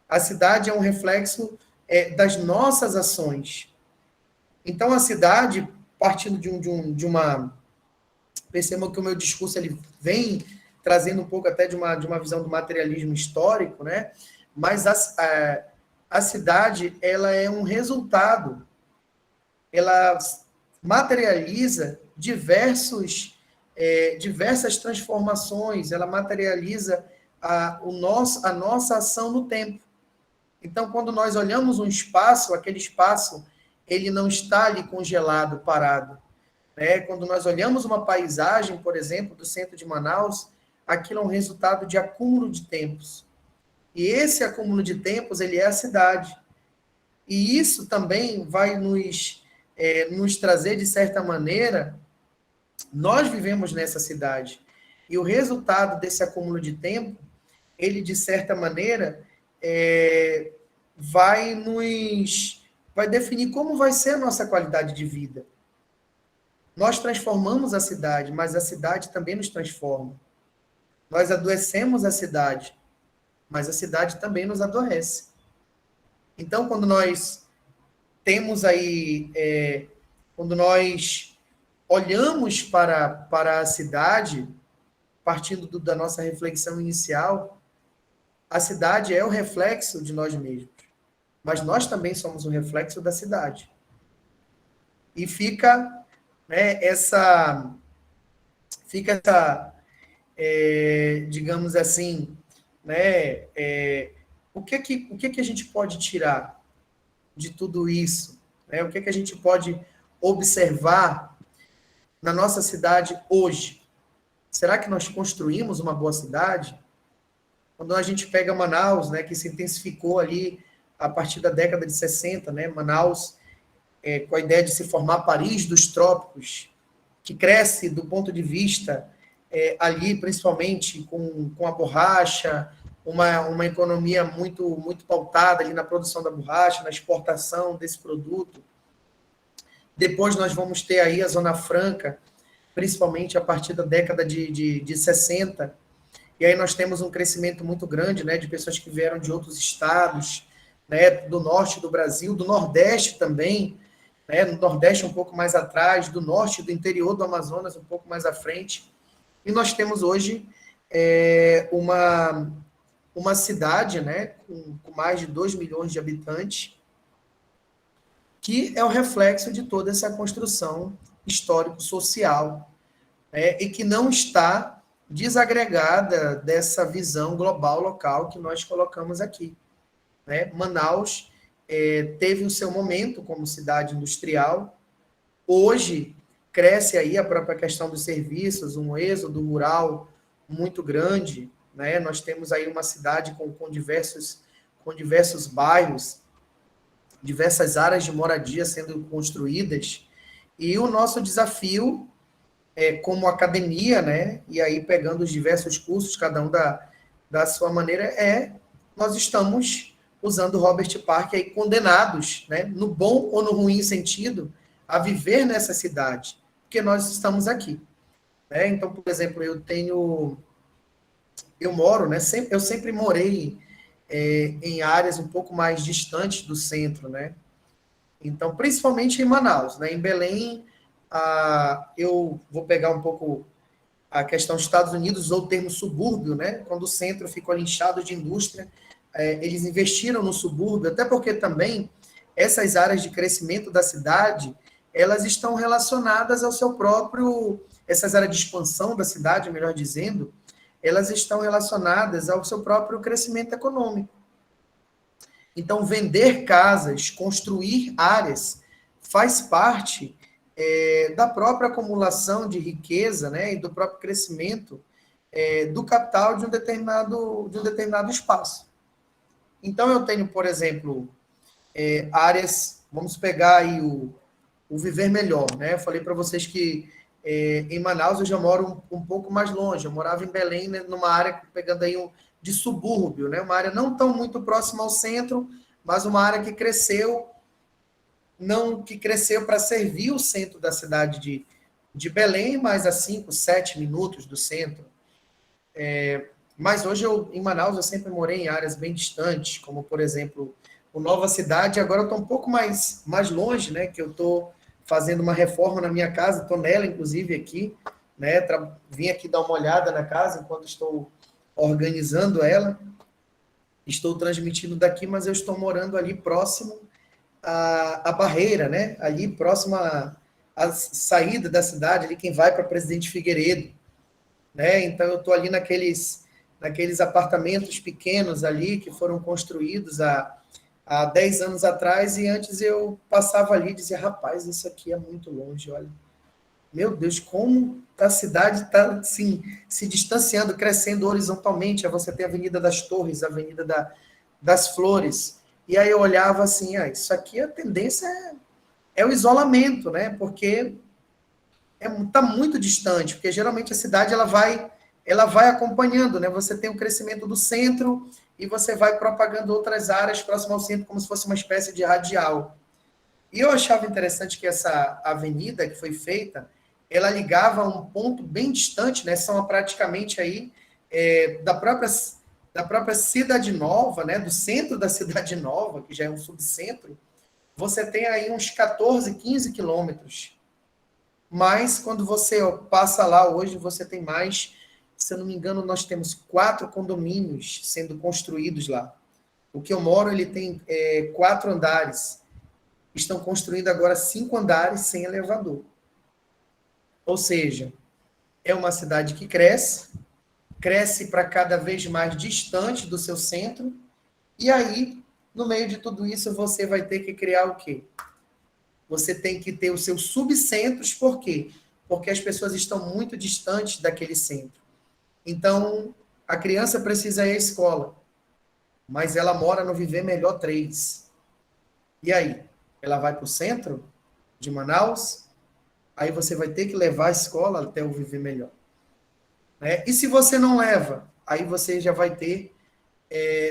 A cidade é um reflexo das nossas ações. Então, a cidade, partindo de uma... Percebam que o meu discurso ele vem trazendo um pouco até de uma visão do materialismo histórico, né? Mas a cidade, ela é um resultado, ela materializa diversas transformações, ela materializa a nossa ação no tempo. Então, quando nós olhamos um espaço, aquele espaço, ele não está ali congelado, parado. Né? Quando nós olhamos uma paisagem, por exemplo, do centro de Manaus, aquilo é um resultado de acúmulo de tempos. E esse acúmulo de tempos, ele é a cidade. E isso também vai nos nos trazer, de certa maneira, nós vivemos nessa cidade. E o resultado desse acúmulo de tempo, ele, de certa maneira, vai definir como vai ser a nossa qualidade de vida. Nós transformamos a cidade, mas a cidade também nos transforma. Nós adoecemos a cidade, mas a cidade também nos adoece. Então, quando nós temos aí, quando nós olhamos para a cidade, partindo da nossa reflexão inicial, a cidade é o reflexo de nós mesmos, mas nós também somos o reflexo da cidade. E fica, né, digamos assim, né, o que a gente pode tirar de tudo isso? Né? O que a gente pode observar na nossa cidade hoje? Será que nós construímos uma boa cidade? Quando a gente pega Manaus, né, que se intensificou ali a partir da década de 60, né, Manaus, com a ideia de se formar Paris dos trópicos, que cresce do ponto de vista ali, principalmente com a borracha, uma economia muito, muito pautada ali na produção da borracha, na exportação desse produto. Depois nós vamos ter aí a Zona Franca, principalmente a partir da década de 60, e aí nós temos um crescimento muito grande, né, de pessoas que vieram de outros estados, né, do norte do Brasil, do Nordeste também, né, no Nordeste um pouco mais atrás, do norte, do interior do Amazonas um pouco mais à frente, e nós temos hoje uma cidade, né, com mais de 2 milhões de habitantes, que é o reflexo de toda essa construção histórico-social, e que não está desagregada dessa visão global local que nós colocamos aqui. Né? Manaus teve o seu momento como cidade industrial, hoje cresce aí a própria questão dos serviços, um êxodo rural muito grande, né? Nós temos aí uma cidade com diversos bairros, diversas áreas de moradia sendo construídas, e o nosso desafio como academia, né, e aí pegando os diversos cursos, cada um da sua maneira, nós estamos usando Robert Park aí condenados, né, no bom ou no ruim sentido, a viver nessa cidade, porque nós estamos aqui. Né? Então, por exemplo, eu moro, né, eu sempre morei em áreas um pouco mais distantes do centro, né? Então, principalmente em Manaus, né? Em Belém, eu vou pegar um pouco a questão dos Estados Unidos, ou o termo subúrbio, né? Quando o centro ficou linchado de indústria, eles investiram no subúrbio, até porque também essas áreas de crescimento da cidade, elas estão relacionadas ao seu próprio, essas áreas de expansão da cidade, melhor dizendo, elas estão relacionadas ao seu próprio crescimento econômico. Então, vender casas, construir áreas, faz parte da própria acumulação de riqueza, né, e do próprio crescimento do capital de um determinado espaço. Então, eu tenho, por exemplo, áreas, vamos pegar aí o Viver Melhor, né? Eu falei para vocês que em Manaus eu já moro um pouco mais longe, eu morava em Belém, né, numa área, pegando aí de subúrbio, né? Uma área não tão muito próxima ao centro, mas uma área que cresceu para servir o centro da cidade de Belém, mas a 5, 7 minutos do centro. Mas hoje, em Manaus, eu sempre morei em áreas bem distantes, como, por exemplo, o Nova Cidade. Agora eu estou um pouco mais longe, né, que eu estou fazendo uma reforma na minha casa, estou nela, inclusive, aqui, né, vim aqui dar uma olhada na casa enquanto estou organizando ela. Estou transmitindo daqui, mas eu estou morando ali próximo à Barreira, né? Ali próximo à saída da cidade, ali quem vai para Presidente Figueiredo, né? Então eu estou ali naqueles apartamentos pequenos ali que foram construídos há 10 anos atrás, e antes eu passava ali e dizia, rapaz, isso aqui é muito longe, olha. Meu Deus, como a cidade está assim, se distanciando, crescendo horizontalmente. Aí você tem a Avenida das Torres, a Avenida das Flores. E aí eu olhava assim, isso aqui a tendência é o isolamento, né? Porque está muito distante, porque geralmente a cidade ela vai acompanhando, né? Você tem o crescimento do centro e você vai propagando outras áreas próximas ao centro, como se fosse uma espécie de radial. E eu achava interessante que essa avenida que foi feita, ela ligava a um ponto bem distante, né? São praticamente aí da própria Cidade Nova, né? Do centro da Cidade Nova, que já é um subcentro, você tem aí uns 14, 15 quilômetros. Mas quando você passa lá hoje, você tem mais, se eu não me engano, nós temos 4 condomínios sendo construídos lá. O que eu moro, ele tem 4 andares. Estão construindo agora 5 andares sem elevador. Ou seja, é uma cidade que cresce para cada vez mais distante do seu centro, e aí, no meio de tudo isso, você vai ter que criar o quê? Você tem que ter os seus subcentros, por quê? Porque as pessoas estão muito distantes daquele centro. Então, a criança precisa ir à escola, mas ela mora no Viver Melhor 3. E aí? Ela vai para o centro de Manaus, aí você vai ter que levar a escola até o Viver Melhor. Né? E se você não leva, aí você já vai ter...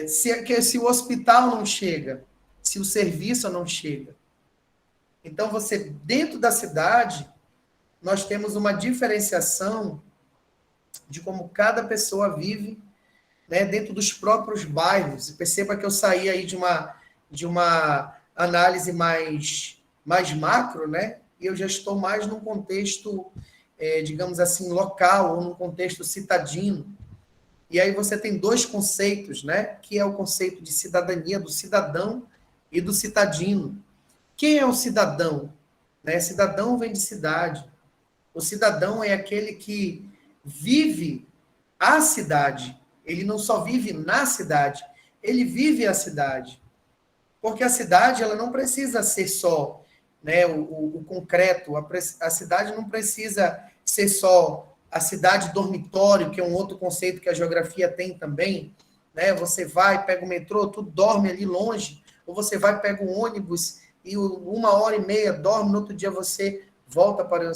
se o hospital não chega, se o serviço não chega. Então, você, dentro da cidade, nós temos uma diferenciação de como cada pessoa vive, né, dentro dos próprios bairros. E perceba que eu saí aí de uma análise mais macro, né? E eu já estou mais num contexto, digamos assim, local, ou num contexto citadino. E aí você tem 2 conceitos, né? Que é o conceito de cidadania, do cidadão e do citadino. Quem é o cidadão? Né? Cidadão vem de cidade. O cidadão é aquele que vive a cidade. Ele não só vive na cidade, ele vive a cidade. Porque a cidade ela não precisa ser só, né, o concreto. A cidade não precisa ser só a cidade dormitório, que é um outro conceito que a geografia tem também. Né? Você vai, pega o metrô, tu dorme ali longe, ou você vai, pega o ônibus e 1h30 dorme, no outro dia você volta para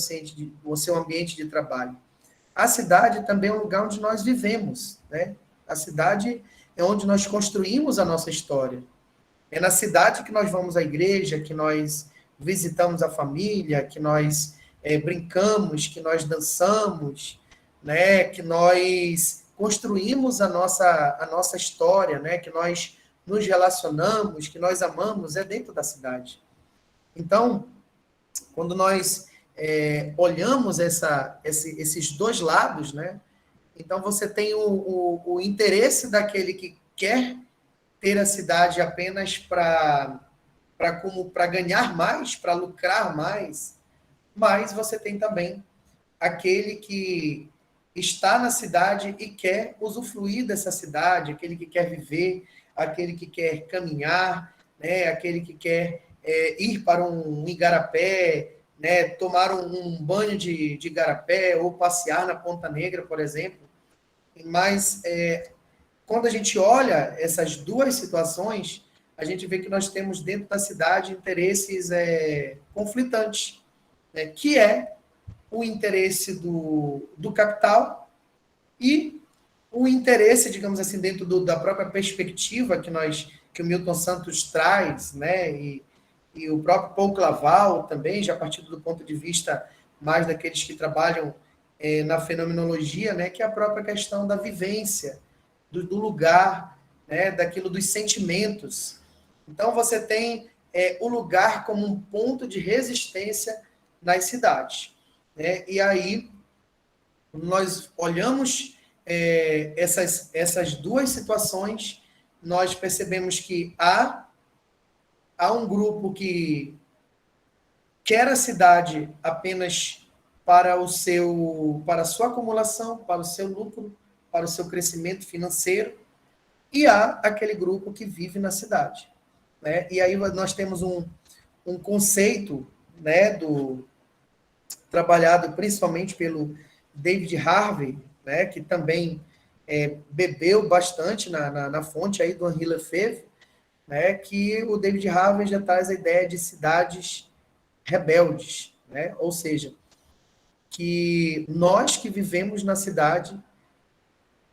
o seu ambiente de trabalho. A cidade também é um lugar onde nós vivemos, né? A cidade é onde nós construímos a nossa história. É na cidade que nós vamos à igreja, que nós visitamos a família, que nós brincamos, que nós dançamos, né? Que nós construímos a nossa história, né? Que nós nos relacionamos, que nós amamos, é dentro da cidade. Então, quando nós olhamos esses 2 lados, né? Então você tem o interesse daquele que quer ter a cidade apenas para ganhar mais, para lucrar mais, mas você tem também aquele que está na cidade e quer usufruir dessa cidade, aquele que quer viver, aquele que quer caminhar, né? Aquele que quer ir para um igarapé, né? Tomar um banho de igarapé ou passear na Ponta Negra, por exemplo. Mas quando a gente olha essas 2 situações, a gente vê que nós temos dentro da cidade interesses conflitantes, né? Que é o interesse do capital e o interesse, digamos assim, dentro da própria perspectiva que o Milton Santos traz, né? E o próprio Paul Claval também, já partindo do ponto de vista mais daqueles que trabalham na fenomenologia, né? Que é a própria questão da vivência, do lugar, né? Daquilo dos sentimentos. Então, você tem o lugar como um ponto de resistência nas cidades. Né? E aí, nós olhamos essas 2 situações, nós percebemos que há um grupo que quer a cidade apenas para a sua acumulação, para o seu lucro, para o seu crescimento financeiro, e há aquele grupo que vive na cidade. Né? E aí nós temos um conceito, né, trabalhado principalmente pelo David Harvey, né, que também bebeu bastante na fonte aí do Henri Lefebvre, né, que o David Harvey já traz a ideia de cidades rebeldes, né? Ou seja, que nós que vivemos na cidade,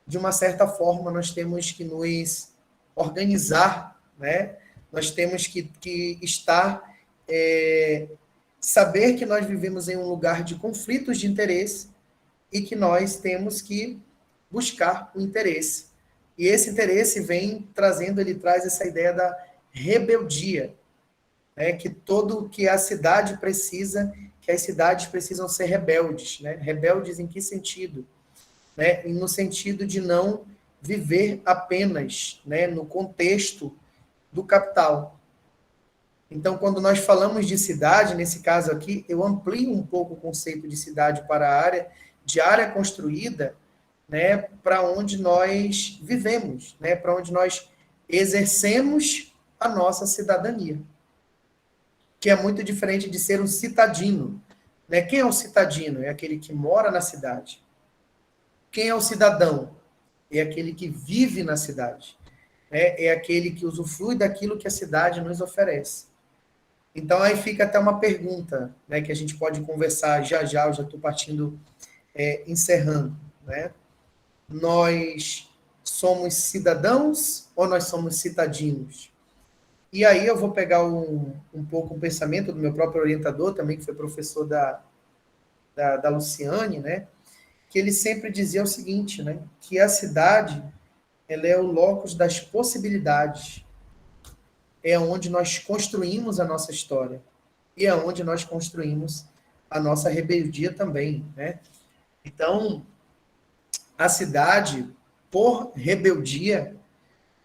de uma certa forma, nós temos que nos organizar, né? Nós temos que estar, saber que nós vivemos em um lugar de conflitos de interesse e que nós temos que buscar o interesse. E esse interesse vem trazendo, ele traz essa ideia da rebeldia, né? Que a cidade precisa, que as cidades precisam ser rebeldes, né? Rebeldes em que sentido? Né? No sentido de não viver apenas, né, no contexto do capital. Então, quando nós falamos de cidade, nesse caso aqui, eu amplio um pouco o conceito de cidade para a área de área construída, né, para onde nós vivemos, né, para onde nós exercemos a nossa cidadania, que é muito diferente de ser um citadino. Né? Quem é um citadino? É aquele que mora na cidade. Quem é o cidadão? É aquele que vive na cidade. É aquele que usufrui daquilo que a cidade nos oferece. Então, aí fica até uma pergunta, né, que a gente pode conversar já, eu já estou partindo, encerrando. Né? Nós somos cidadãos ou nós somos citadinos? E aí eu vou pegar um pouco o pensamento do meu próprio orientador, também, que foi professor da Luciane, né? Que ele sempre dizia o seguinte, né? Que a cidade, ela é o locus das possibilidades. É onde nós construímos a nossa história. E é onde nós construímos a nossa rebeldia também, né? Então, a cidade, por rebeldia,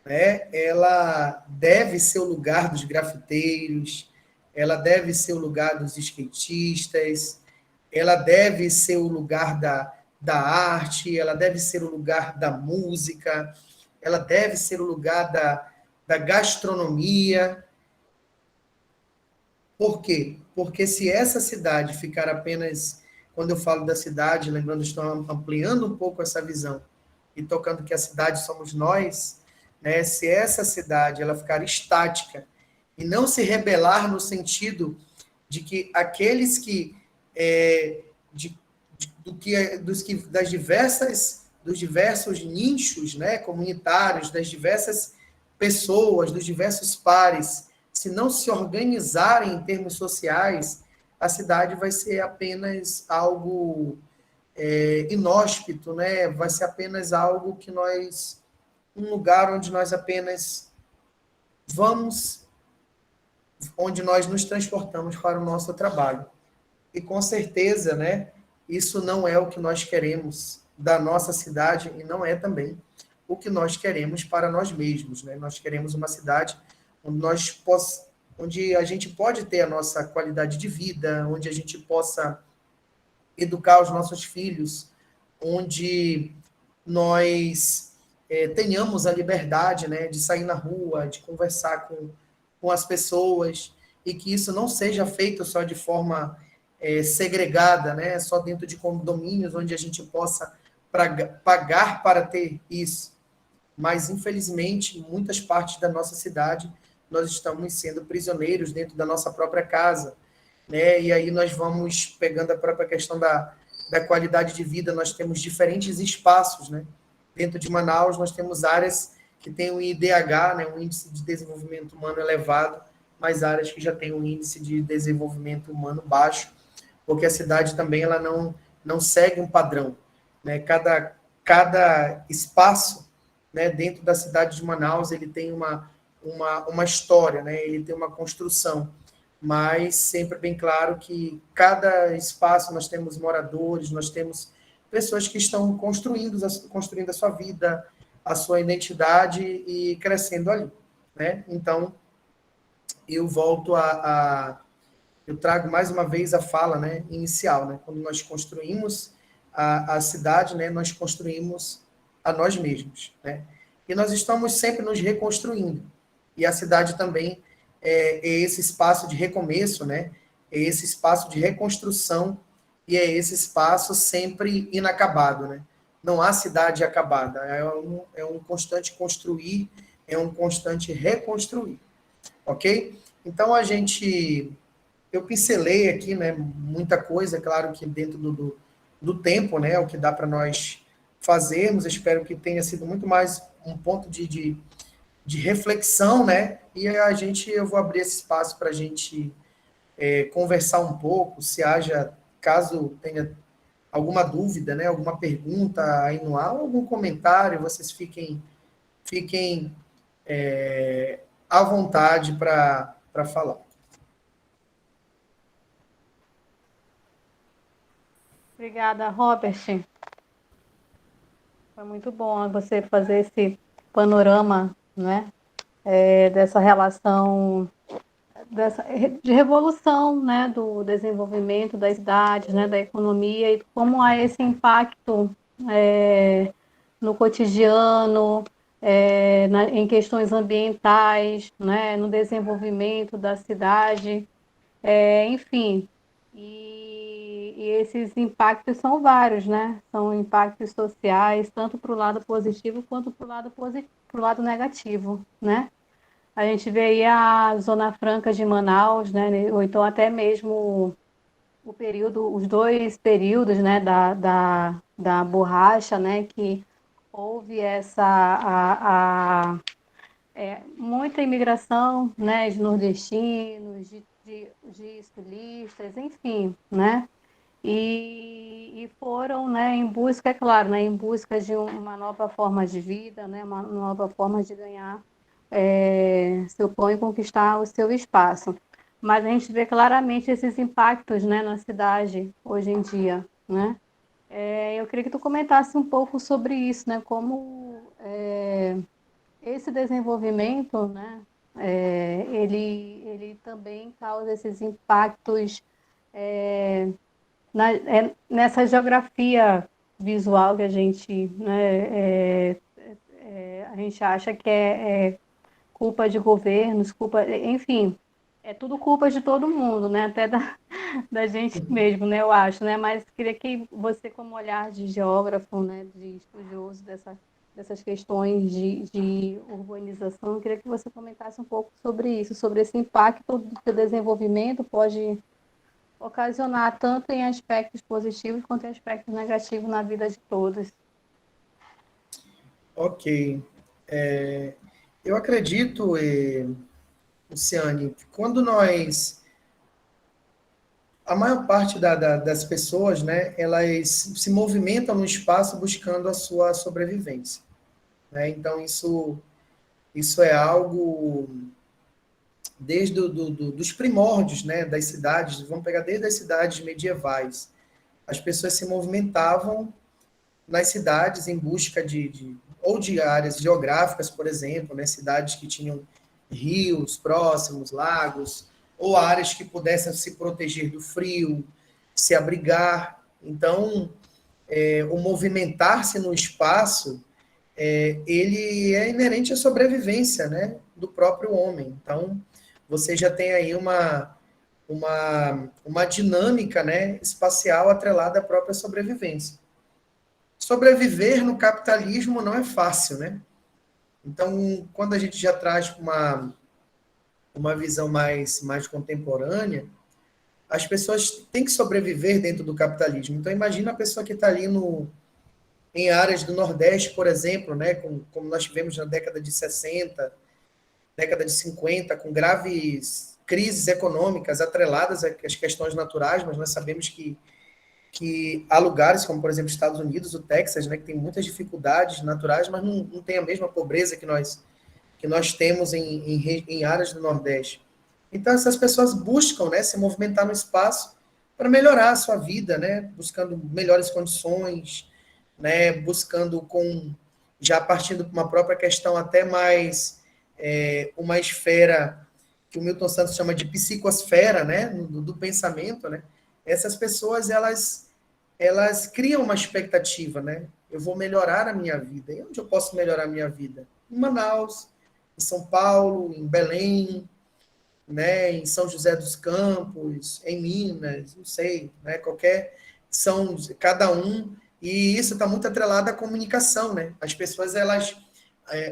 né, ela deve ser o lugar dos grafiteiros, ela deve ser o lugar dos skatistas, ela deve ser o lugar da arte, ela deve ser o lugar da música, ela deve ser o lugar da gastronomia. Por quê? Porque se essa cidade ficar apenas, quando eu falo da cidade, lembrando, estou ampliando um pouco essa visão e tocando que a cidade somos nós, né? Se essa cidade ela ficar estática e não se rebelar no sentido de que aqueles que dos diversos nichos, né, comunitários, das diversas pessoas, dos diversos pares, se não se organizarem em termos sociais, a cidade vai ser apenas algo inóspito, né? Vai ser apenas algo que um lugar onde nós apenas vamos, onde nós nos transportamos para o nosso trabalho. E com certeza, né, isso não é o que nós queremos da nossa cidade e não é também o que nós queremos para nós mesmos, né? Nós queremos uma cidade onde a gente pode ter a nossa qualidade de vida, onde a gente possa educar os nossos filhos, onde nós tenhamos a liberdade, né, de sair na rua, de conversar com as pessoas, e que isso não seja feito só de forma segregada, né, só dentro de condomínios, onde a gente possa pagar para ter isso. Mas, infelizmente, em muitas partes da nossa cidade, nós estamos sendo prisioneiros dentro da nossa própria casa, né? E aí nós vamos pegando a própria questão da qualidade de vida, nós temos diferentes espaços, né? Dentro de Manaus, nós temos áreas que têm um IDH, né, um índice de desenvolvimento humano elevado, mas áreas que já têm um índice de desenvolvimento humano baixo, porque a cidade também ela não segue um padrão, né? Cada espaço, né, dentro da cidade de Manaus, ele tem uma história, né? Ele tem uma construção, mas sempre bem claro que cada espaço nós temos moradores, nós temos pessoas que estão construindo a sua vida, a sua identidade e crescendo ali, né? Então, eu volto eu trago mais uma vez a fala, né, inicial, né? Quando nós construímos a cidade, né, nós construímos a nós mesmos, né? E nós estamos sempre nos reconstruindo. E a cidade também é esse espaço de recomeço, né? É esse espaço de reconstrução e é esse espaço sempre inacabado, né? Não há cidade acabada, é um constante construir, é um constante reconstruir, ok? Então, a gente eu pincelei aqui, né, muita coisa, claro que dentro do tempo, né, o que dá para nós fazermos. Eu espero que tenha sido muito mais um ponto de reflexão, né, e eu vou abrir esse espaço para a gente conversar um pouco, caso tenha alguma dúvida, né, alguma pergunta aí no ar, algum comentário, vocês fiquem à vontade para falar. Obrigada, Robert. Foi muito bom você fazer esse panorama, né, dessa relação de revolução, né, do desenvolvimento das cidades, né, da economia, e como há esse impacto no cotidiano, em questões ambientais, né, no desenvolvimento da cidade, enfim. E esses impactos são vários, né? São impactos sociais, tanto para o lado positivo quanto para o lado negativo, né? A gente vê aí a Zona Franca de Manaus, né? Ou então até mesmo os dois períodos, né? Da borracha, né? Que houve muita imigração, né? De nordestinos, de sulistas, enfim, né? E foram, né? Em busca, é claro, né? Em busca de uma nova forma de vida, né? Uma nova forma de ganhar seu pão e conquistar o seu espaço. Mas a gente vê claramente esses impactos, né, na cidade hoje em dia, né? Eu queria que tu comentasse um pouco sobre isso, né? Como esse desenvolvimento, né? Ele também causa esses impactos nessa geografia visual que a gente, né? A gente acha que é culpa de governos, enfim, é tudo culpa de todo mundo, né? Até da gente mesmo, né? Eu acho, né? Mas queria que você, como olhar de geógrafo, né? De estudioso dessas questões de urbanização, eu queria que você comentasse um pouco sobre isso, sobre esse impacto que o desenvolvimento pode ocasionar tanto em aspectos positivos quanto em aspectos negativos na vida de todos. Ok. Eu acredito, Luciane, que a maior parte das pessoas, né, elas se movimentam no espaço buscando a sua sobrevivência, né? Então, isso é algo desde dos primórdios, né, das cidades, vamos pegar desde as cidades medievais. As pessoas se movimentavam nas cidades em busca ou de áreas geográficas, por exemplo, né, cidades que tinham rios próximos, lagos, ou áreas que pudessem se proteger do frio, se abrigar. Então, o movimentar-se no espaço, ele é inerente à sobrevivência, né, do próprio homem. Então, você já tem aí uma dinâmica, né, espacial atrelada à própria sobrevivência. Sobreviver no capitalismo não é fácil, né? Então, quando a gente já traz uma visão mais contemporânea, as pessoas têm que sobreviver dentro do capitalismo. Então, imagina a pessoa que está ali em áreas do Nordeste, por exemplo, né, como nós tivemos na década de 60, década de 50, com graves crises econômicas atreladas às questões naturais, mas nós sabemos que há lugares, como por exemplo Estados Unidos, o Texas, né, que tem muitas dificuldades naturais, mas não tem a mesma pobreza que nós temos em áreas do Nordeste. Então, essas pessoas buscam, né, se movimentar no espaço para melhorar a sua vida, né, buscando melhores condições, né, buscando já partindo para uma própria questão até mais, uma esfera que o Milton Santos chama de psicosfera, né, do pensamento, né. Essas pessoas, elas criam uma expectativa, né? Eu vou melhorar a minha vida. E onde eu posso melhorar a minha vida? Em Manaus, em São Paulo, em Belém, né? Em São José dos Campos, em Minas, não sei, né? Cada um. E isso está muito atrelado à comunicação, né? As pessoas, elas,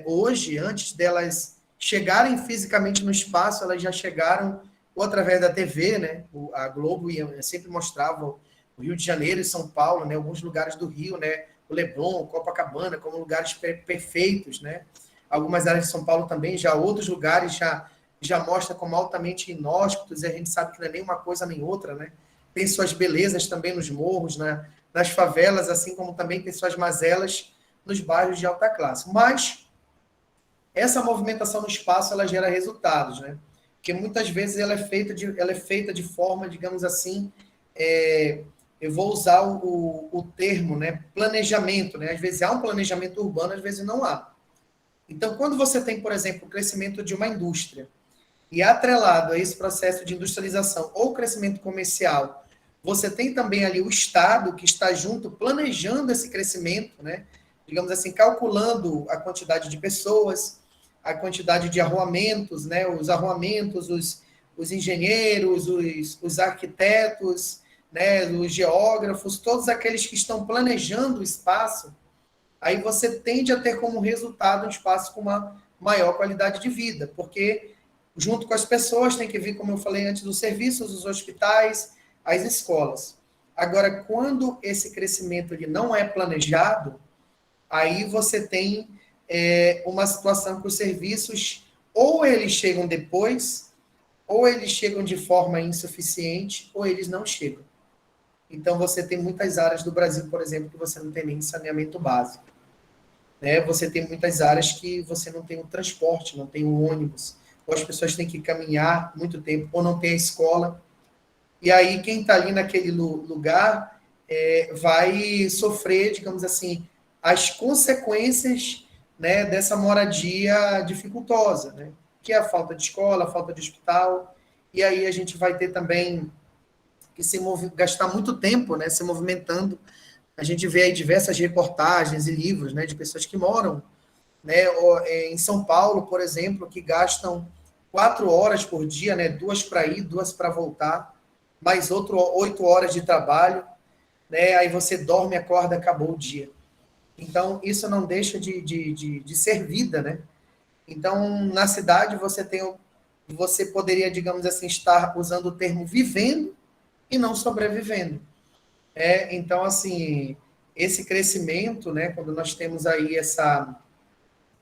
hoje, antes delas chegarem fisicamente no espaço, elas já chegaram ou através da TV, né? A Globo sempre mostrava o Rio de Janeiro e São Paulo, né? Alguns lugares do Rio, né? O Leblon, Copacabana, como lugares perfeitos, né? Algumas áreas de São Paulo também, já outros lugares já mostra como altamente inóspitos, e a gente sabe que não é nem uma coisa nem outra, né? Tem suas belezas também nos morros, né? Nas favelas, assim como também tem suas mazelas nos bairros de alta classe. Mas essa movimentação no espaço, ela gera resultados, né? Porque muitas vezes ela é feita de forma, digamos assim, eu vou usar o termo, né? Planejamento, né? Às vezes há um planejamento urbano, às vezes não há. Então, quando você tem, por exemplo, o crescimento de uma indústria, e atrelado a esse processo de industrialização ou crescimento comercial, você tem também ali o Estado que está junto, planejando esse crescimento, né? Digamos assim, calculando a quantidade de pessoas, a quantidade de arruamentos, né? Os arruamentos, os engenheiros, os arquitetos, né? Os geógrafos, todos aqueles que estão planejando o espaço, aí você tende a ter como resultado um espaço com uma maior qualidade de vida, porque junto com as pessoas tem que vir, como eu falei antes, os serviços, os hospitais, as escolas. Agora, quando esse crescimento ele não é planejado, aí você tem uma situação que os serviços ou eles chegam depois, ou eles chegam de forma insuficiente, ou eles não chegam. Então, você tem muitas áreas do Brasil, por exemplo, que você não tem nem saneamento básico. Né? Você tem muitas áreas que você não tem o transporte, não tem o ônibus, ou as pessoas têm que caminhar muito tempo, ou não tem a escola. E aí, quem está ali naquele lugar vai sofrer, digamos assim, as consequências, né, dessa moradia dificultosa, né? Que é a falta de escola, a falta de hospital. E aí a gente vai ter também que gastar muito tempo, né, se movimentando. A gente vê aí diversas reportagens e livros, né, de pessoas que moram, né, em São Paulo, por exemplo, que gastam 4 horas por dia, né, 2 para ir, 2 para voltar, mais 8 horas de trabalho, né, aí você dorme, acorda, acabou o dia. Então, isso não deixa de ser vida, né? Então, na cidade, você poderia, digamos assim, estar usando o termo vivendo e não sobrevivendo. Então, assim, esse crescimento, né, quando nós temos aí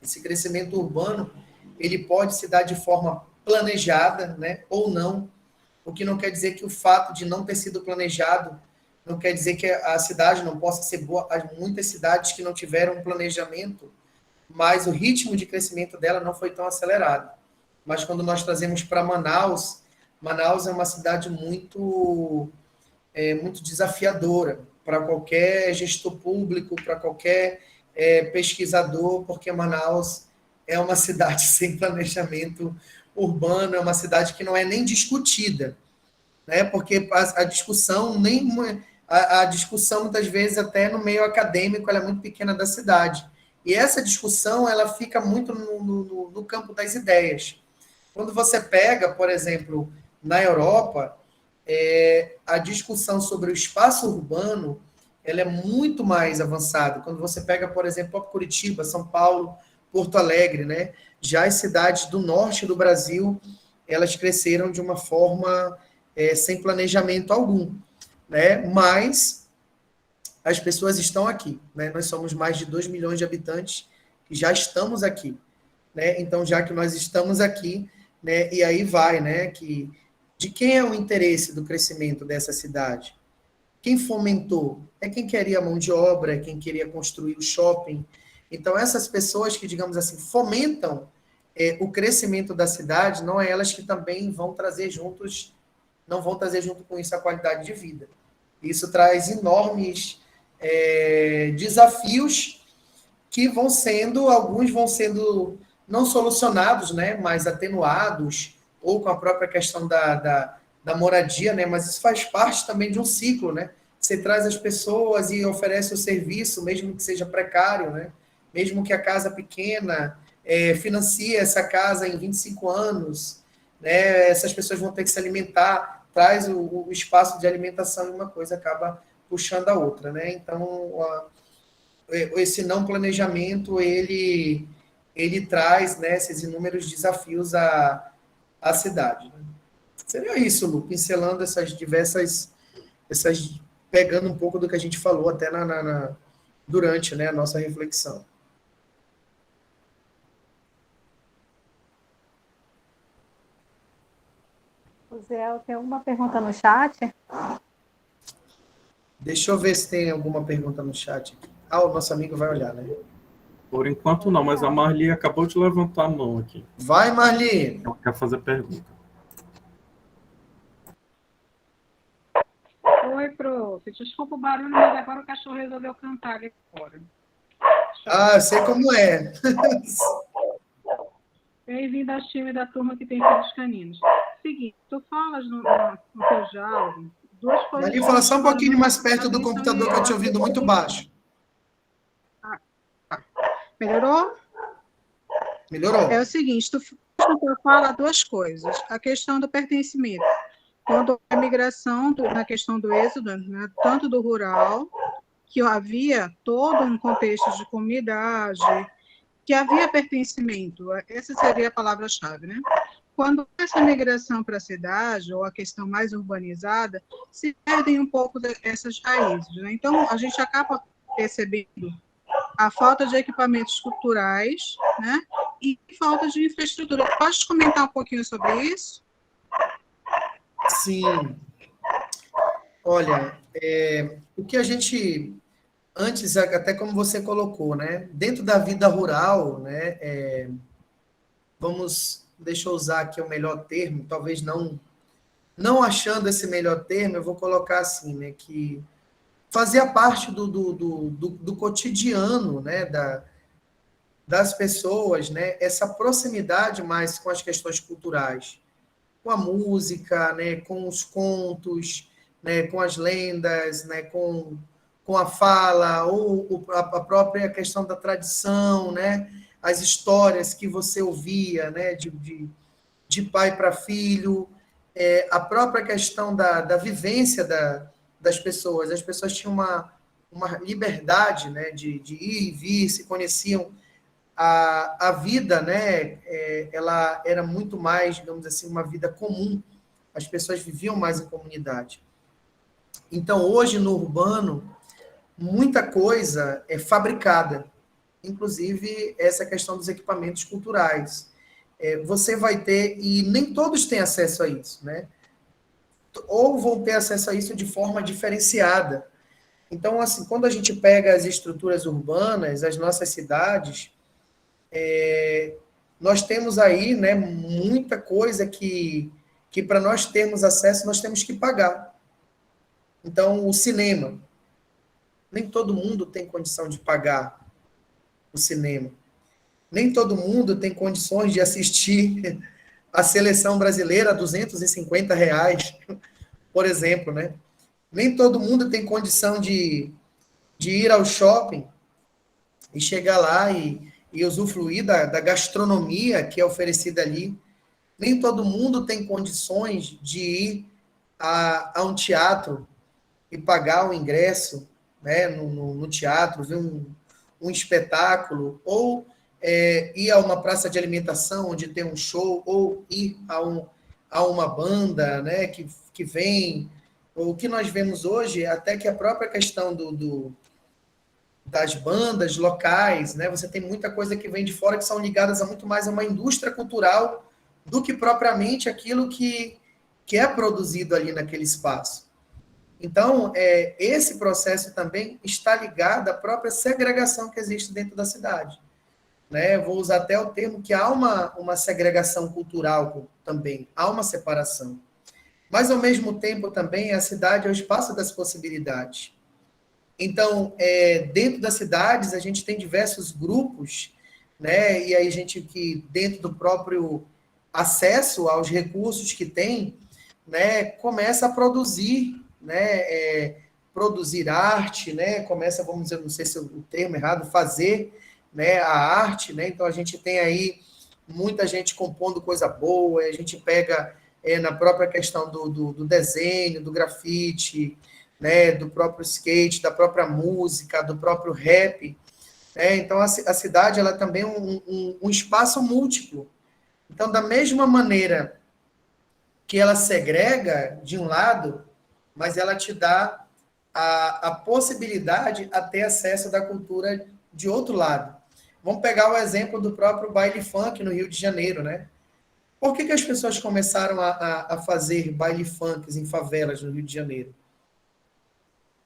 esse crescimento urbano, ele pode se dar de forma planejada, né, ou não, o que não quer dizer que o fato de não ter sido planejado não quer dizer que a cidade não possa ser boa. Há muitas cidades que não tiveram um planejamento, mas o ritmo de crescimento dela não foi tão acelerado. Mas quando nós trazemos para Manaus, Manaus é uma cidade muito desafiadora para qualquer gestor público, para qualquer pesquisador, porque Manaus é uma cidade sem planejamento urbano, é uma cidade que não é nem discutida, né? Porque a discussão a discussão muitas vezes até no meio acadêmico ela é muito pequena da cidade, e essa discussão ela fica muito no campo das ideias. Quando você pega, por exemplo, na Europa, a discussão sobre o espaço urbano ela é muito mais avançada. Quando você pega, por exemplo, Curitiba, São Paulo, Porto Alegre, né? Já as cidades do norte do Brasil, elas cresceram de uma forma sem planejamento algum, né? Mas as pessoas estão aqui, né? Nós somos mais de 2 milhões de habitantes que já estamos aqui, né? Então, já que nós estamos aqui, né? E aí vai, né? De quem é o interesse do crescimento dessa cidade? Quem fomentou? É quem queria mão de obra, é quem queria construir o shopping. Então, essas pessoas que, digamos assim, fomentam o crescimento da cidade, não é elas que também vão trazer juntos, não vão trazer junto com isso a qualidade de vida. Isso traz enormes desafios que alguns vão sendo não solucionados, né, mas atenuados, ou com a própria questão da moradia, né? Mas isso faz parte também de um ciclo, né? Você traz as pessoas e oferece o serviço, mesmo que seja precário, né? Mesmo que a casa pequena financie essa casa em 25 anos, né? Essas pessoas vão ter que se alimentar, traz o espaço de alimentação e uma coisa acaba puxando a outra, né? Então, esse não planejamento, ele traz, né, esses inúmeros desafios à cidade, né? Seria isso, Lu, pincelando essas diversas, pegando um pouco do que a gente falou até durante, né, a nossa reflexão. Zé, tem alguma pergunta no chat? Deixa eu ver se tem alguma pergunta no chat aqui. Ah, o nosso amigo vai olhar, né? Por enquanto não, mas a Marli acabou de levantar a mão aqui. Vai, Marli! Ela quer fazer pergunta. Oi, prof. Desculpa o barulho, mas agora o cachorro resolveu cantar ali fora. Ah, eu sei como é. Bem-vindo ao time da turma que tem filhos caninos. Seguinte, tu falas no teu diálogo duas coisas... Marli, fala só um pouquinho mais perto do computador que eu te ouvindo muito baixo. Melhorou? Melhorou? É o seguinte, tu fala duas coisas. A questão do pertencimento. Quando a migração, na questão do êxodo, né, tanto do rural, que havia todo um contexto de comunidade, que havia pertencimento, essa seria a palavra-chave, né? Quando essa migração para a cidade, ou a questão mais urbanizada, se perdem um pouco essas raízes, né? Então, a gente acaba percebendo a falta de equipamentos culturais, né? E falta de infraestrutura. Pode comentar um pouquinho sobre isso? Sim. Olha, o que a gente, antes, até como você colocou, né? Dentro da vida rural, né? Deixa eu usar aqui o melhor termo, talvez não achando esse melhor termo, eu vou colocar assim, né? Que fazia parte do cotidiano, né? Das pessoas, né? Essa proximidade mais com as questões culturais, com a música, né, com os contos, né, com as lendas, né, com a fala, ou a própria questão da tradição, né, as histórias que você ouvia, né, de pai para filho, a própria questão da vivência das pessoas. As pessoas tinham uma liberdade, né, de ir e vir, se conheciam. A vida, né, ela era muito mais, digamos assim, uma vida comum. As pessoas viviam mais em comunidade. Então, hoje, no urbano, muita coisa é fabricada, inclusive essa questão dos equipamentos culturais. Você vai ter, e nem todos têm acesso a isso, né? Ou vão ter acesso a isso de forma diferenciada. Então, assim, quando a gente pega as estruturas urbanas, as nossas cidades, nós temos aí, né, muita coisa que para nós termos acesso, nós temos que pagar. Então, o cinema. Nem todo mundo tem condição de pagar o cinema. Nem todo mundo tem condições de assistir a seleção brasileira a R$ 250, por exemplo, né? Nem todo mundo tem condição de ir ao shopping e chegar lá e usufruir da gastronomia que é oferecida ali. Nem todo mundo tem condições de ir a um teatro e pagar o ingresso, né, no teatro, ver um espetáculo, ou ir a uma praça de alimentação onde tem um show, ou ir a uma banda, né, que vem. O que nós vemos hoje, até que a própria questão das bandas locais, né, você tem muita coisa que vem de fora que são ligadas a muito mais a uma indústria cultural do que propriamente aquilo que é produzido ali naquele espaço. Então, esse processo também está ligado à própria segregação que existe dentro da cidade. Né? Vou usar até o termo que há uma segregação cultural também, há uma separação. Mas, ao mesmo tempo, também, a cidade é o espaço das possibilidades. Então, dentro das cidades, a gente tem diversos grupos, né? E aí a gente que, dentro do próprio acesso aos recursos que tem, né, começa a produzir, né, produzir arte, né, começa, vamos dizer, não sei se é o termo errado, fazer, né, a arte, né, então a gente tem aí muita gente compondo coisa boa, a gente pega na própria questão do desenho, do grafite, né, do próprio skate, da própria música, do próprio rap, né, então a cidade ela também é um espaço múltiplo. Então, da mesma maneira que ela segrega de um lado, mas ela te dá a possibilidade a ter acesso da cultura de outro lado. Vamos pegar o exemplo do próprio baile funk no Rio de Janeiro, né? Por que as pessoas começaram a fazer baile funks em favelas no Rio de Janeiro?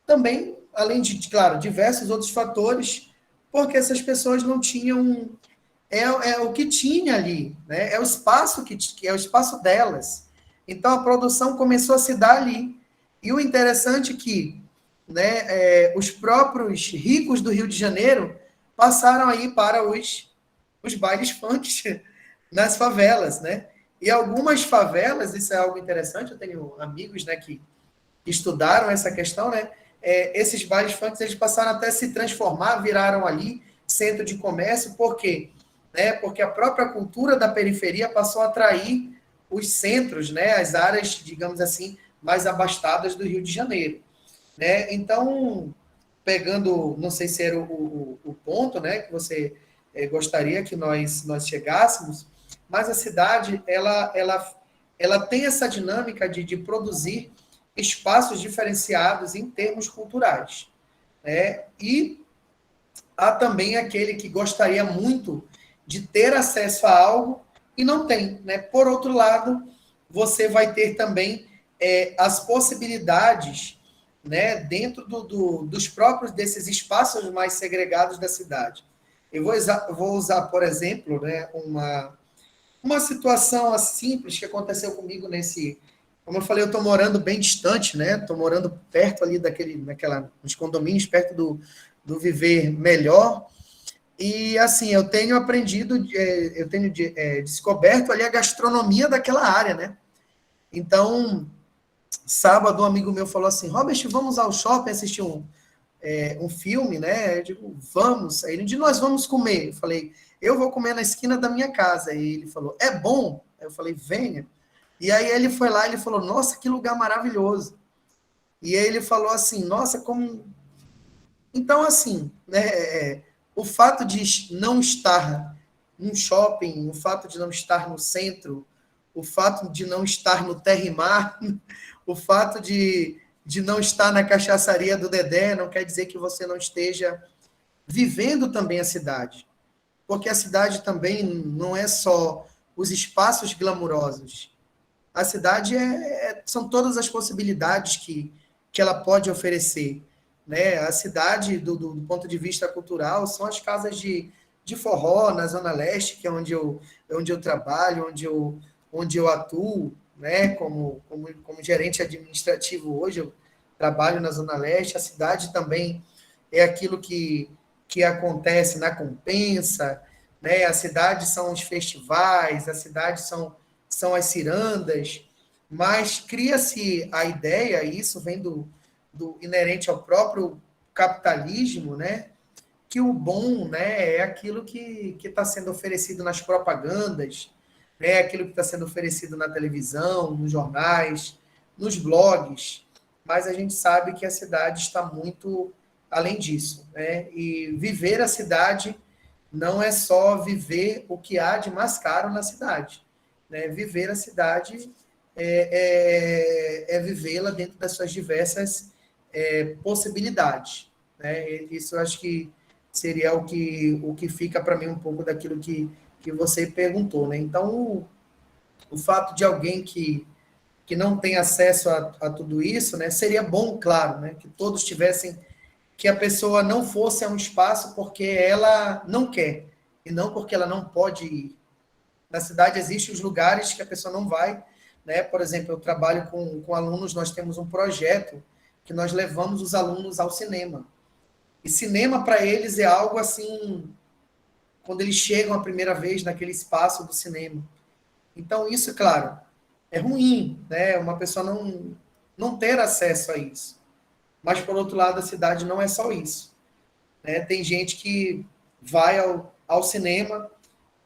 Também, além de, claro, diversos outros fatores, porque essas pessoas não tinham... É o que tinha ali, né? É o espaço que é o espaço delas. Então, a produção começou a se dar ali. E o interessante é que, né, os próprios ricos do Rio de Janeiro passaram aí para os bailes funk nas favelas, né? E algumas favelas, isso é algo interessante, eu tenho amigos, né, que estudaram essa questão, né? Esses bailes funk, eles passaram até a se transformar, viraram ali centro de comércio, por quê? Né? Porque a própria cultura da periferia passou a atrair os centros, né? As áreas, digamos assim, mais abastadas do Rio de Janeiro, né? Então, pegando, não sei se era o ponto, né, que você gostaria que nós chegássemos, mas a cidade, ela tem essa dinâmica de produzir espaços diferenciados em termos culturais, né? E há também aquele que gostaria muito de ter acesso a algo e não tem, né? Por outro lado, você vai ter também as possibilidades, né, dentro dos próprios desses espaços mais segregados da cidade. Eu vou usar, por exemplo, né, uma situação simples que aconteceu comigo como eu falei, eu estou morando bem distante, né? Estou morando perto ali nos condomínios, perto do Viver Melhor. E, assim, eu tenho aprendido, eu tenho descoberto ali a gastronomia daquela área, né? Então, sábado, um amigo meu falou assim, Robert, vamos ao shopping assistir um filme, né? Eu digo, vamos. Aí ele disse, nós vamos comer. Eu falei, eu vou comer na esquina da minha casa. Aí ele falou, é bom? Aí eu falei, venha. E aí ele foi lá e ele falou, nossa, que lugar maravilhoso. E aí ele falou assim, nossa, como... Então, assim, né, o fato de não estar num shopping, o fato de não estar no centro, o fato de não estar no terra e mar, o fato de não estar na cachaçaria do Dedé, não quer dizer que você não esteja vivendo também a cidade. Porque a cidade também não é só os espaços glamurosos. A cidade são todas as possibilidades que ela pode oferecer, né? A cidade, do ponto de vista cultural, são as casas de forró na Zona Leste, que é onde eu trabalho, onde eu atuo, né? Como gerente administrativo hoje, eu trabalho na Zona Leste. A cidade também é aquilo que acontece na Compensa, né? A cidade são os festivais, a cidade são as cirandas, mas cria-se a ideia, e isso vem do inerente ao próprio capitalismo, né? Que o bom, né, é aquilo que está sendo oferecido nas propagandas, né, aquilo que está sendo oferecido na televisão, nos jornais, nos blogs, mas a gente sabe que a cidade está muito além disso, né? E viver a cidade não é só viver o que há de mais caro na cidade, né? Viver a cidade é vivê-la dentro das suas diversas possibilidades, né? Isso eu acho que seria o que fica para mim um pouco daquilo que você perguntou, né? Então, o fato de alguém que não tem acesso a tudo isso, né, seria bom, claro, né, que todos tivessem, que a pessoa não fosse a um espaço porque ela não quer, e não porque ela não pode ir. Na cidade existem os lugares que a pessoa não vai, né? Por exemplo, eu trabalho com alunos, nós temos um projeto que nós levamos os alunos ao cinema. E cinema, para eles, é algo assim, quando eles chegam a primeira vez naquele espaço do cinema. Então, isso, claro, é ruim, né? Uma pessoa não ter acesso a isso. Mas, por outro lado, a cidade não é só isso, né? Tem gente que vai ao cinema,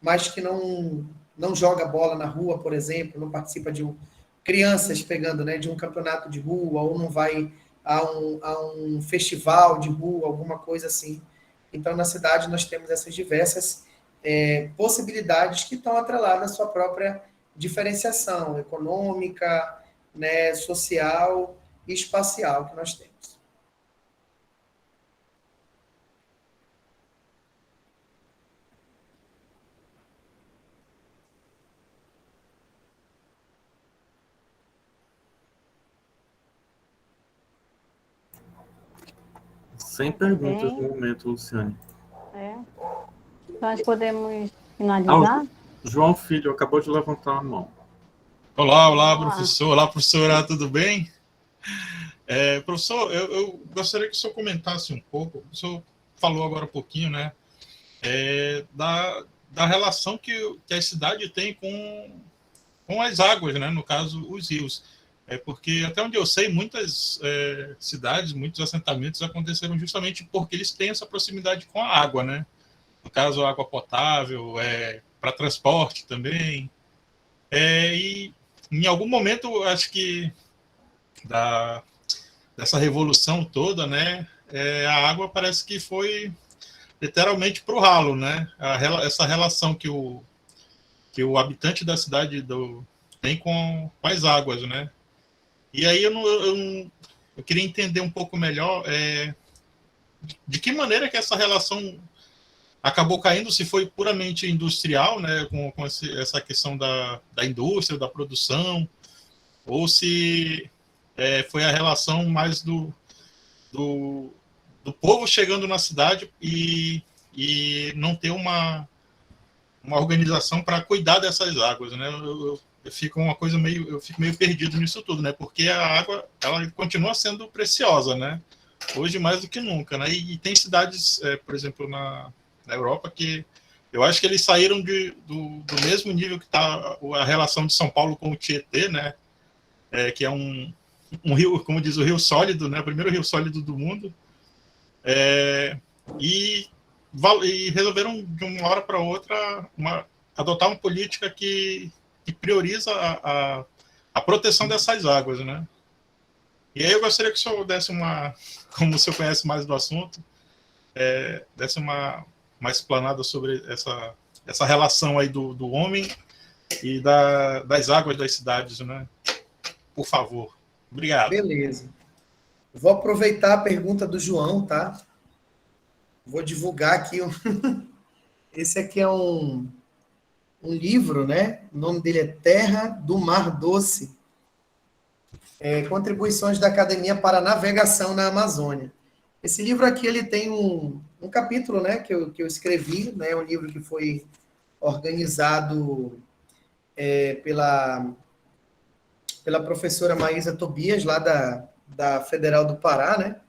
mas que não joga bola na rua, por exemplo, não participa crianças pegando, né, de um campeonato de rua, ou não vai a um festival de rua, alguma coisa assim. Então, na cidade, nós temos essas diversas possibilidades que estão atreladas à sua própria diferenciação econômica, né, social e espacial que nós temos. Sem perguntas no momento, Luciane. Então, nós podemos finalizar? João Filho acabou de levantar a mão. Olá, professor. Olá, professora, tudo bem? Professor, eu gostaria que o senhor comentasse um pouco, o senhor falou agora um pouquinho, né, da relação que a cidade tem com as águas, né, no caso, os rios. Porque, até onde eu sei, muitas cidades, muitos assentamentos aconteceram justamente porque eles têm essa proximidade com a água, né? No caso, a água potável, para transporte também. E, em algum momento, acho que dessa revolução toda, né, a água parece que foi literalmente para o ralo, né? Essa relação que o habitante da cidade tem com as águas, né? E aí eu queria entender um pouco melhor de que maneira que essa relação acabou caindo, se foi puramente industrial, né, com essa questão da indústria, da produção, ou se foi a relação mais do povo chegando na cidade e não ter uma organização para cuidar dessas águas, né? Eu fico meio perdido nisso tudo, né? Porque a água, ela continua sendo preciosa, né? Hoje mais do que nunca, né? E tem cidades, por exemplo, na Europa, que eu acho que eles saíram do mesmo nível que está a relação de São Paulo com o Tietê, né? Que é um rio, como diz, o rio sólido, né? O primeiro rio sólido do mundo. E resolveram, de uma hora para outra, adotar uma política que prioriza a proteção dessas águas, né? E aí eu gostaria que o senhor desse como o senhor conhece mais do assunto, desse uma explanada sobre essa relação aí do homem e das águas das cidades, né? Por favor. Obrigado. Beleza. Vou aproveitar a pergunta do João, tá? Vou divulgar aqui. Esse aqui é um livro, né? O nome dele é Terra do Mar Doce. Contribuições da Academia para a Navegação na Amazônia. Esse livro aqui, ele tem um capítulo, né, que eu escrevi, né? Um livro que foi organizado pela professora Maísa Tobias, lá da Federal do Pará, né?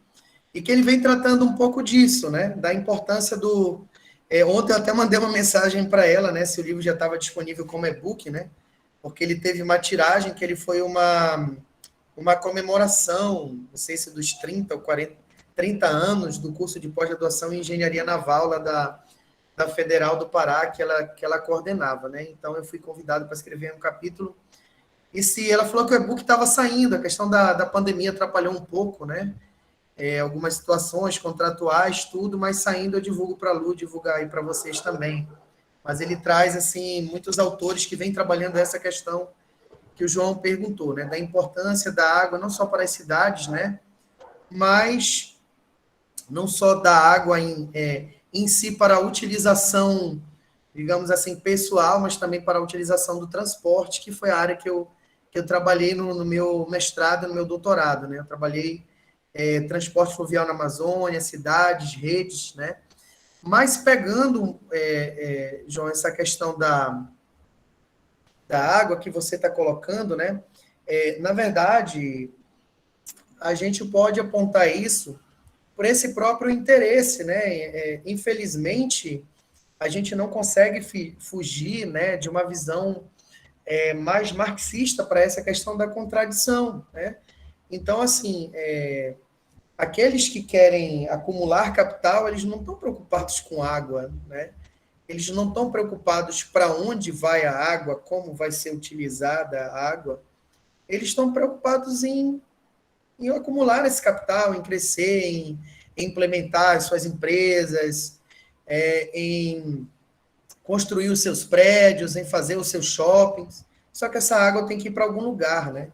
E que ele vem tratando um pouco disso, né? Da importância ontem eu até mandei uma mensagem para ela, né? Se o livro já estava disponível como e-book, né? Porque ele teve uma tiragem que ele foi uma comemoração, não sei se dos 30 ou 30 anos do curso de pós-graduação em Engenharia Naval lá da Federal do Pará, que ela coordenava, né? Então eu fui convidado para escrever um capítulo. E ela falou que o e-book estava saindo, a questão da pandemia atrapalhou um pouco, né? Algumas situações contratuais, tudo, mas saindo eu divulgo para a Lu, divulgar aí para vocês também. Mas ele traz, assim, muitos autores que vêm trabalhando essa questão que o João perguntou, né? Da importância da água, não só para as cidades, né? Mas não só da água em si para a utilização, digamos assim, pessoal, mas também para a utilização do transporte, que foi a área que eu trabalhei no meu mestrado, no meu doutorado, né? Eu trabalhei transporte fluvial na Amazônia, cidades, redes, né? Mas pegando, João, essa questão da água que você está colocando, né? Na verdade, a gente pode apontar isso por esse próprio interesse, né? Infelizmente, a gente não consegue fugir, né, de uma visão mais marxista para essa questão da contradição, né? Então, assim, aqueles que querem acumular capital, eles não estão preocupados com água, né? Eles não estão preocupados para onde vai a água, como vai ser utilizada a água. Eles estão preocupados em acumular esse capital, em crescer, em implementar as suas empresas, em construir os seus prédios, em fazer os seus shoppings. só que essa água tem que ir para algum lugar, né?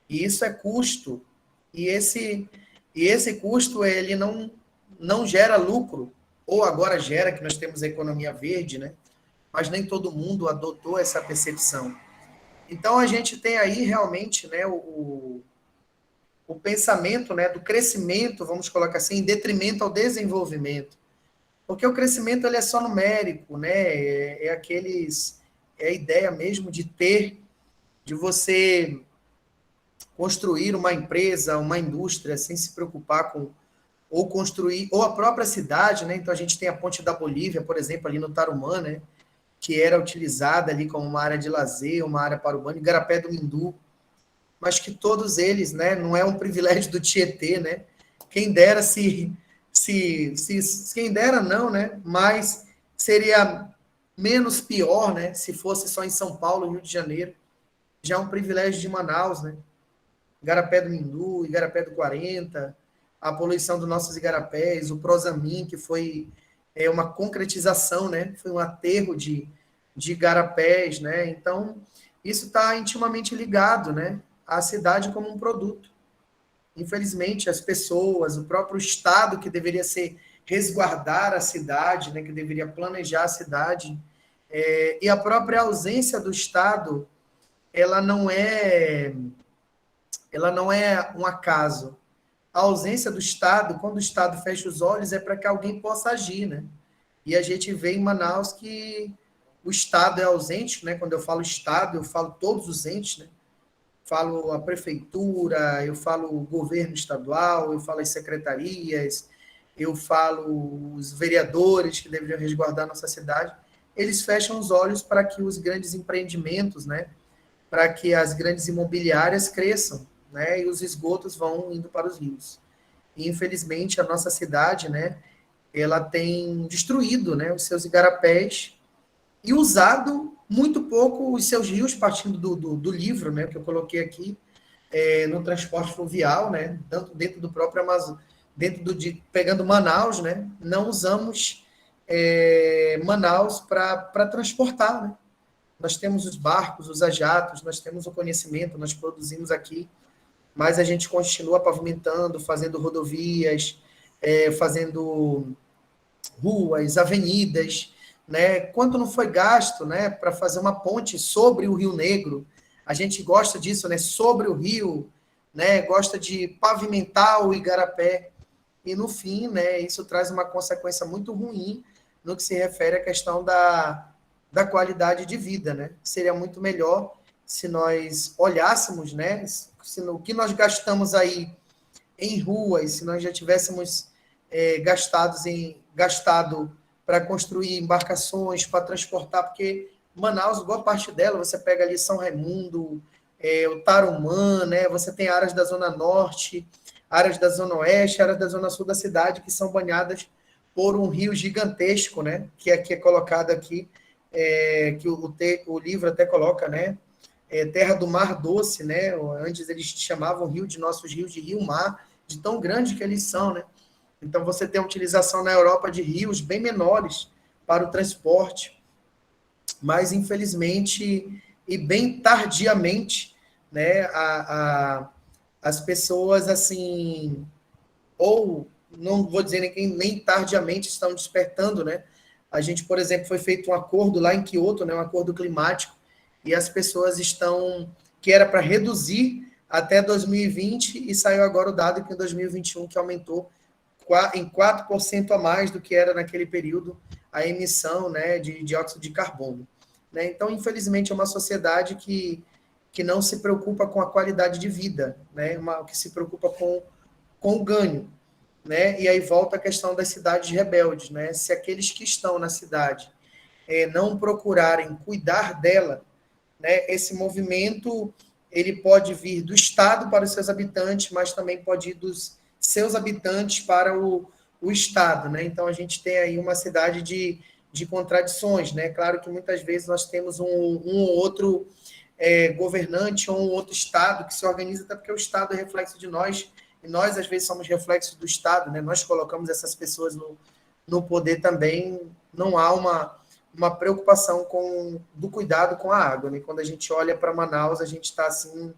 E isso é custo, e esse custo ele não gera lucro, ou agora gera, que nós temos a economia verde, né? Mas nem todo mundo adotou essa percepção. Então, a gente tem aí realmente, né, o pensamento, né, do crescimento, vamos colocar assim, em detrimento ao desenvolvimento. Porque o crescimento ele é só numérico, né? É a ideia mesmo de você construir uma empresa, uma indústria, sem se preocupar com ou construir, ou a própria cidade, né? Então a gente tem a Ponte da Bolívia, por exemplo, ali no Tarumã, né? Que era utilizada ali como uma área de lazer, uma área para o banho, Igarapé do Mindu, mas que todos eles, né? Não é um privilégio do Tietê, né? Quem dera quem dera não, né? Mas seria menos pior, né? Se fosse só em São Paulo, Rio de Janeiro. Já é um privilégio de Manaus, né? Igarapé do Mindu, Igarapé do 40, a poluição dos nossos igarapés, o Prosamin, que foi uma concretização, né? Foi um aterro de igarapés, né? Então, isso está intimamente ligado, né? À cidade como um produto. Infelizmente, as pessoas, o próprio Estado, que deveria resguardar a cidade, né? Que deveria planejar a cidade, e a própria ausência do Estado, ela não é um acaso. A ausência do Estado, quando o Estado fecha os olhos, é para que alguém possa agir, né? E a gente vê em Manaus que o Estado é ausente, né? Quando eu falo Estado, eu falo todos os entes, né? Falo a prefeitura, eu falo o governo estadual, eu falo as secretarias, eu falo os vereadores que deveriam resguardar a nossa cidade. Eles fecham os olhos para que os grandes empreendimentos, né? Para que as grandes imobiliárias cresçam, né? E os esgotos vão indo para os rios. E, infelizmente, a nossa cidade, né? Ela tem destruído, né? Os seus igarapés e usado muito pouco os seus rios, partindo do livro, né? Que eu coloquei aqui, no transporte fluvial, né? Tanto dentro do próprio Amazonas, pegando Manaus, né? Não usamos Manaus para transportar, né? Nós temos os barcos, os ajatos, nós temos o conhecimento, nós produzimos aqui, mas a gente continua pavimentando, fazendo rodovias, fazendo ruas, avenidas, né? Quanto não foi gasto, né, para fazer uma ponte sobre o Rio Negro? A gente gosta disso, né? Sobre o rio, né? Gosta de pavimentar o Igarapé. E no fim, né, isso traz uma consequência muito ruim no que se refere à questão da qualidade de vida, né? Seria muito melhor se nós olhássemos, né, o que nós gastamos aí em ruas, se nós já tivéssemos gastado para construir embarcações, para transportar, porque Manaus, boa parte dela, você pega ali São Raimundo, o Tarumã, né? Você tem áreas da Zona Norte, áreas da Zona Oeste, áreas da Zona Sul da cidade, que são banhadas por um rio gigantesco, né? Que aqui é colocado aqui, que o livro até coloca, né? Terra do Mar Doce, né? Antes eles chamavam rio de nossos rios de rio-mar, de tão grande que eles são, né? Então você tem a utilização na Europa de rios bem menores para o transporte, mas infelizmente e bem tardiamente, né? As pessoas assim, ou não vou dizer nem tardiamente estão despertando, né? A gente, por exemplo, foi feito um acordo lá em Kyoto, né? Um acordo climático, e as pessoas que era para reduzir até 2020, e saiu agora o dado que em 2021 que aumentou em 4% a mais do que era naquele período a emissão, né, de dióxido de carbono. Né? Então, infelizmente, é uma sociedade que não se preocupa com a qualidade de vida, né? Que se preocupa com o ganho. Né? E aí volta a questão das cidades rebeldes. Né? Se aqueles que estão na cidade não procurarem cuidar dela, né, esse movimento ele pode vir do Estado para os seus habitantes, mas também pode ir dos seus habitantes para o Estado. Né? Então, a gente tem aí uma cidade de contradições. Né? Claro que muitas vezes nós temos um ou outro governante ou um outro Estado que se organiza, até porque o Estado é reflexo de nós, e nós, às vezes, somos reflexos do Estado. Né? Nós colocamos essas pessoas no poder também. Não há uma preocupação do cuidado com a água, né? Quando a gente olha para Manaus, a gente está assim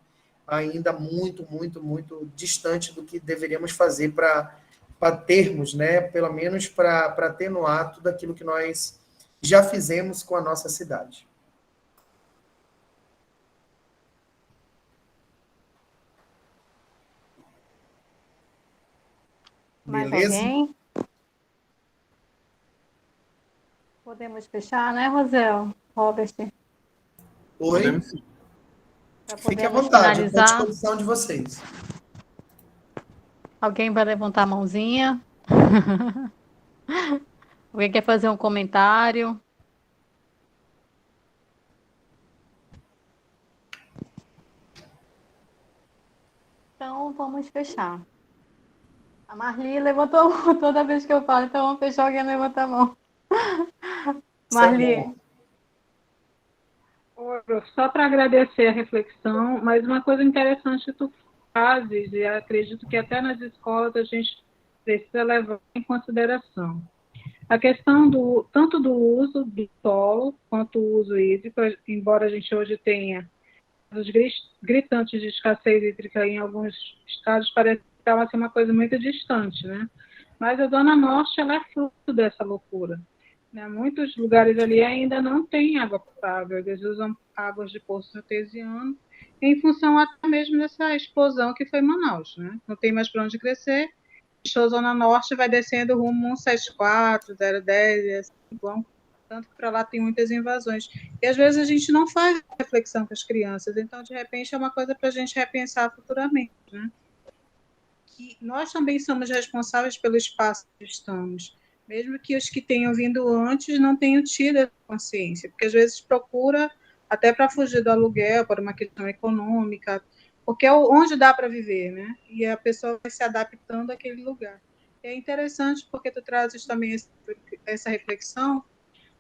ainda muito, muito, muito distante do que deveríamos fazer para termos, né? Pelo menos para atenuar tudo aquilo que nós já fizemos com a nossa cidade. Mais Beleza? alguém? Podemos fechar, né, Rosel? Robert, Oi? Podemos sim. Fique à podemos vontade, estou à finalizar. disposição de vocês. Alguém vai levantar a mãozinha? Alguém quer fazer um comentário? Então, vamos fechar. A Marli levantou a mão toda vez que eu falo, então vamos fechar, alguém levanta a mão. Isso é Marli, bom. Só para agradecer a reflexão, mas uma coisa interessante que tu fazes, e acredito que até nas escolas a gente precisa levar em consideração. A questão tanto do uso do solo quanto o uso hídrico, embora a gente hoje tenha os gritantes de escassez hídrica em alguns estados, parece que ela ser uma coisa muito distante, né? Mas a Zona Norte, ela é fruto dessa loucura. Né? Muitos lugares ali ainda não têm água potável, eles usam águas de poço artesiano, em função até mesmo dessa explosão que foi Manaus. Né? Não tem mais para onde crescer, fechou a Zona Norte, vai descendo rumo 174, 010, e assim vão. Tanto que para lá tem muitas invasões. E às vezes a gente não faz reflexão com as crianças, então de repente é uma coisa para a gente repensar futuramente. Né? Que nós também somos responsáveis pelo espaço que estamos, mesmo que os que tenham vindo antes não tenham tido essa consciência, porque às vezes procura até para fugir do aluguel, por uma questão econômica, porque é onde dá para viver, né? E a pessoa vai se adaptando àquele lugar. E é interessante porque tu trazes também essa reflexão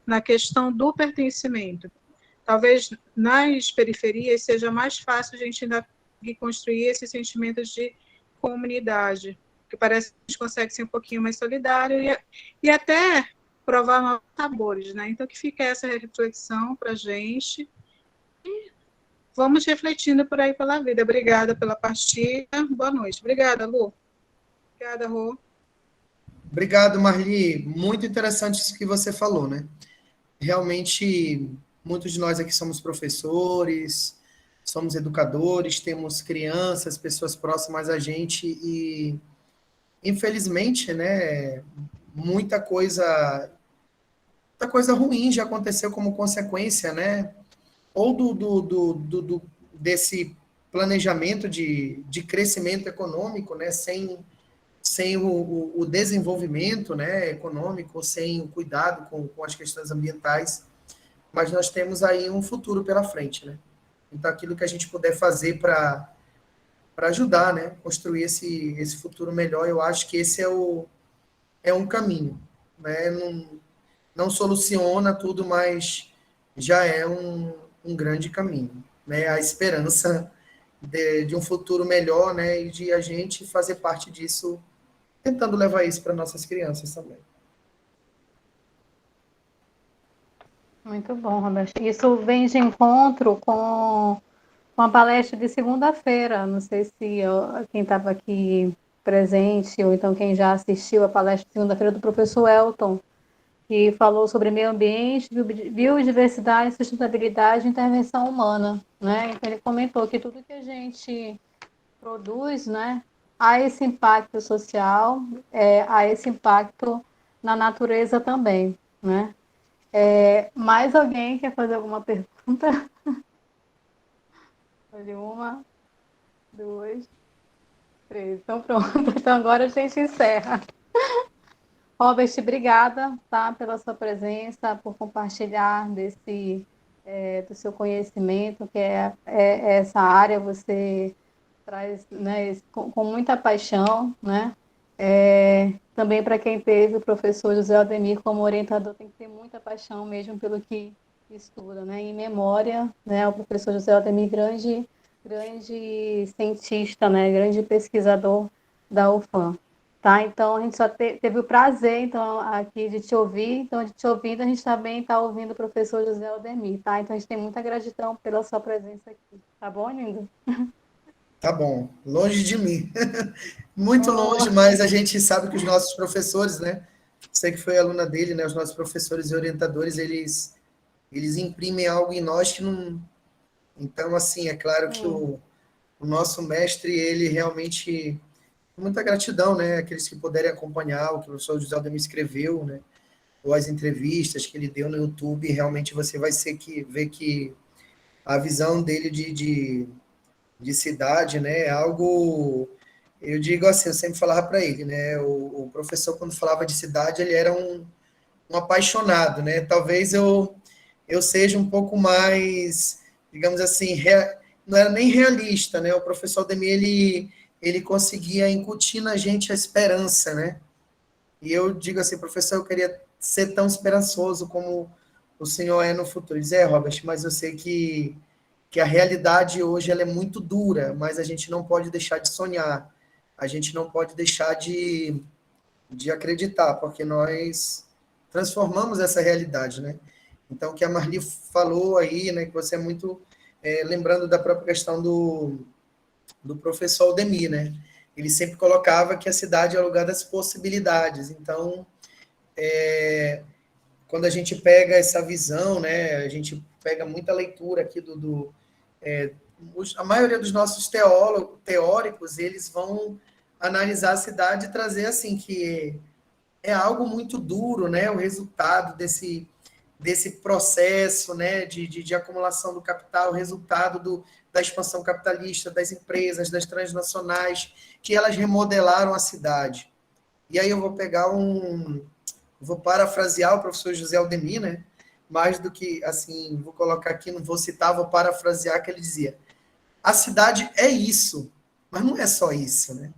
na questão do pertencimento. Talvez nas periferias seja mais fácil a gente ainda construir esses sentimentos de comunidade, que parece que a gente consegue ser um pouquinho mais solidário e até provar novos sabores, né? Então, que fica essa reflexão para a gente e vamos refletindo por aí pela vida. Obrigada pela partilha. Boa noite. Obrigada, Lu. Obrigada, Rô. Obrigado, Marli. Muito interessante isso que você falou, né? Realmente, muitos de nós aqui somos professores, somos educadores, temos crianças, pessoas próximas a gente e, infelizmente, né, muita coisa ruim já aconteceu como consequência, né? Ou desse planejamento de crescimento econômico, né? Sem o desenvolvimento, né, econômico, sem o cuidado com as questões ambientais, mas nós temos aí um futuro pela frente, né? Então, aquilo que a gente puder fazer para ajudar, né, construir esse futuro melhor, eu acho que esse é um caminho, né? Não soluciona tudo, mas já é um grande caminho, né? A esperança de um futuro melhor, né, e de a gente fazer parte disso, tentando levar isso para nossas crianças também. muito bom, Roberto. Isso vem de encontro com a palestra de segunda-feira. Não sei se quem estava aqui presente, ou então quem já assistiu a palestra de segunda-feira do professor Elton, que falou sobre meio ambiente, biodiversidade, sustentabilidade e intervenção humana. Né? Então, ele comentou que tudo que a gente produz, né, há esse impacto social, há esse impacto na natureza também. Né? Mais alguém quer fazer alguma pergunta? Olha, uma, duas, três. Então, pronto. Então, agora a gente encerra. Robert, obrigada, tá, pela sua presença, por compartilhar do seu conhecimento, que é essa área, você traz, né, com muita paixão, né? Também para quem teve o professor José Aldemir como orientador, tem que ter muita paixão mesmo pelo que estuda, né? Em memória, né, o professor José Aldemir, grande cientista, né, grande pesquisador da UFAM. tá? Então, a gente só teve o prazer, então, aqui de te ouvir. Então, de te ouvindo, a gente também está ouvindo o professor José Aldemir, tá? Então, a gente tem muita gratidão pela sua presença aqui. Tá bom, lindo? Tá bom, longe de mim. Muito Oh, longe, mas a gente sabe que os nossos professores, né? Você que foi aluna dele, né? Os nossos professores e orientadores, eles imprimem algo em nós que não. Então, assim, é claro que o nosso mestre, ele realmente. Muita gratidão, né? Aqueles que puderem acompanhar o que o professor José Aldemir escreveu, né? Ou as entrevistas que ele deu no YouTube, realmente você vai ver que a visão dele de cidade, né? É algo. Eu digo assim, eu sempre falava para ele, né? O professor, quando falava de cidade, ele era um apaixonado, né? Talvez eu seja um pouco mais, digamos assim, não era nem realista, né? O professor Ademir, ele conseguia incutir na gente a esperança, né? E eu digo assim, professor, eu queria ser tão esperançoso como o senhor é no futuro. Ele diz, Robert, mas eu sei que a realidade hoje ela é muito dura, mas a gente não pode deixar de sonhar, a gente não pode deixar de acreditar, porque nós transformamos essa realidade, né? Então, o que a Marli falou aí, né, que você é muito, lembrando da própria questão do professor Aldemir, né? Ele sempre colocava que a cidade é o lugar das possibilidades. Então, quando a gente pega essa visão, né, a gente pega muita leitura aqui a maioria dos nossos teóricos, eles vão analisar a cidade e trazer assim que é algo muito duro, né, o resultado desse processo, né, de acumulação do capital, o resultado da expansão capitalista das empresas, das transnacionais, que elas remodelaram a cidade. E aí eu vou parafrasear o professor José Aldemir, né, mais do que, assim, vou colocar aqui, não vou citar, vou parafrasear, que ele dizia, a cidade é isso, mas não é só isso, né?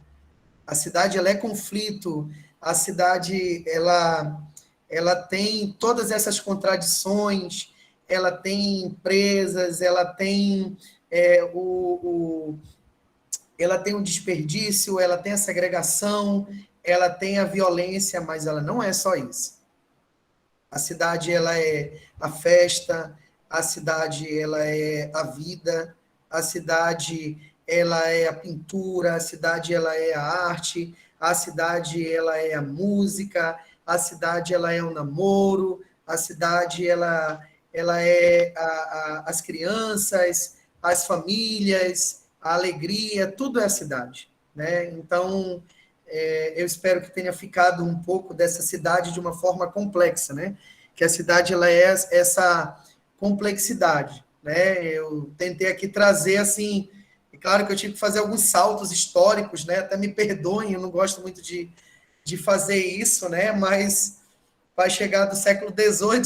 A cidade, ela é conflito, a cidade, ela tem todas essas contradições, ela tem empresas, ela tem ela tem o desperdício, ela tem a segregação, ela tem a violência, mas ela não é só isso. A cidade, ela é a festa, a cidade, ela é a vida, a cidade, ela é a pintura, a cidade, ela é a arte, a cidade, ela é a música, a cidade, ela é o namoro, a cidade, ela é as crianças, as famílias, a alegria, tudo é a cidade, né? Então, eu espero que tenha ficado um pouco dessa cidade de uma forma complexa, né? Que a cidade, ela é essa complexidade, né? Eu tentei aqui trazer, assim, é claro que eu tive que fazer alguns saltos históricos, né? Até me perdoem, eu não gosto muito de fazer isso, né? Mas vai chegar do século XVIII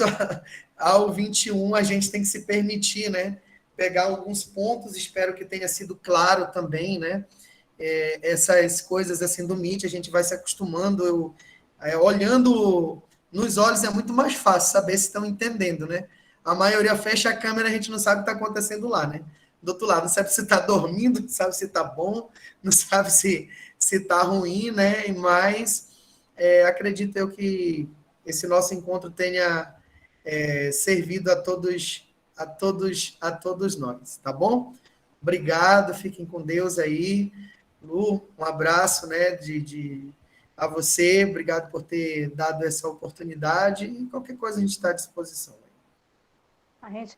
ao XXI, a gente tem que se permitir, né? Pegar alguns pontos, espero que tenha sido claro também, né? Essas coisas assim do MIT, a gente vai se acostumando, olhando nos olhos é muito mais fácil saber se estão entendendo, né? A maioria fecha a câmera, a gente não sabe o que está acontecendo lá, né? Do outro lado, não sabe se está dormindo, não sabe se está bom, não sabe se está ruim, né? Mas acredito eu que esse nosso encontro tenha servido a todos nós, tá bom? Obrigado, fiquem com Deus aí. Lu, um abraço, né, a você, obrigado por ter dado essa oportunidade e qualquer coisa a gente está à disposição. a gente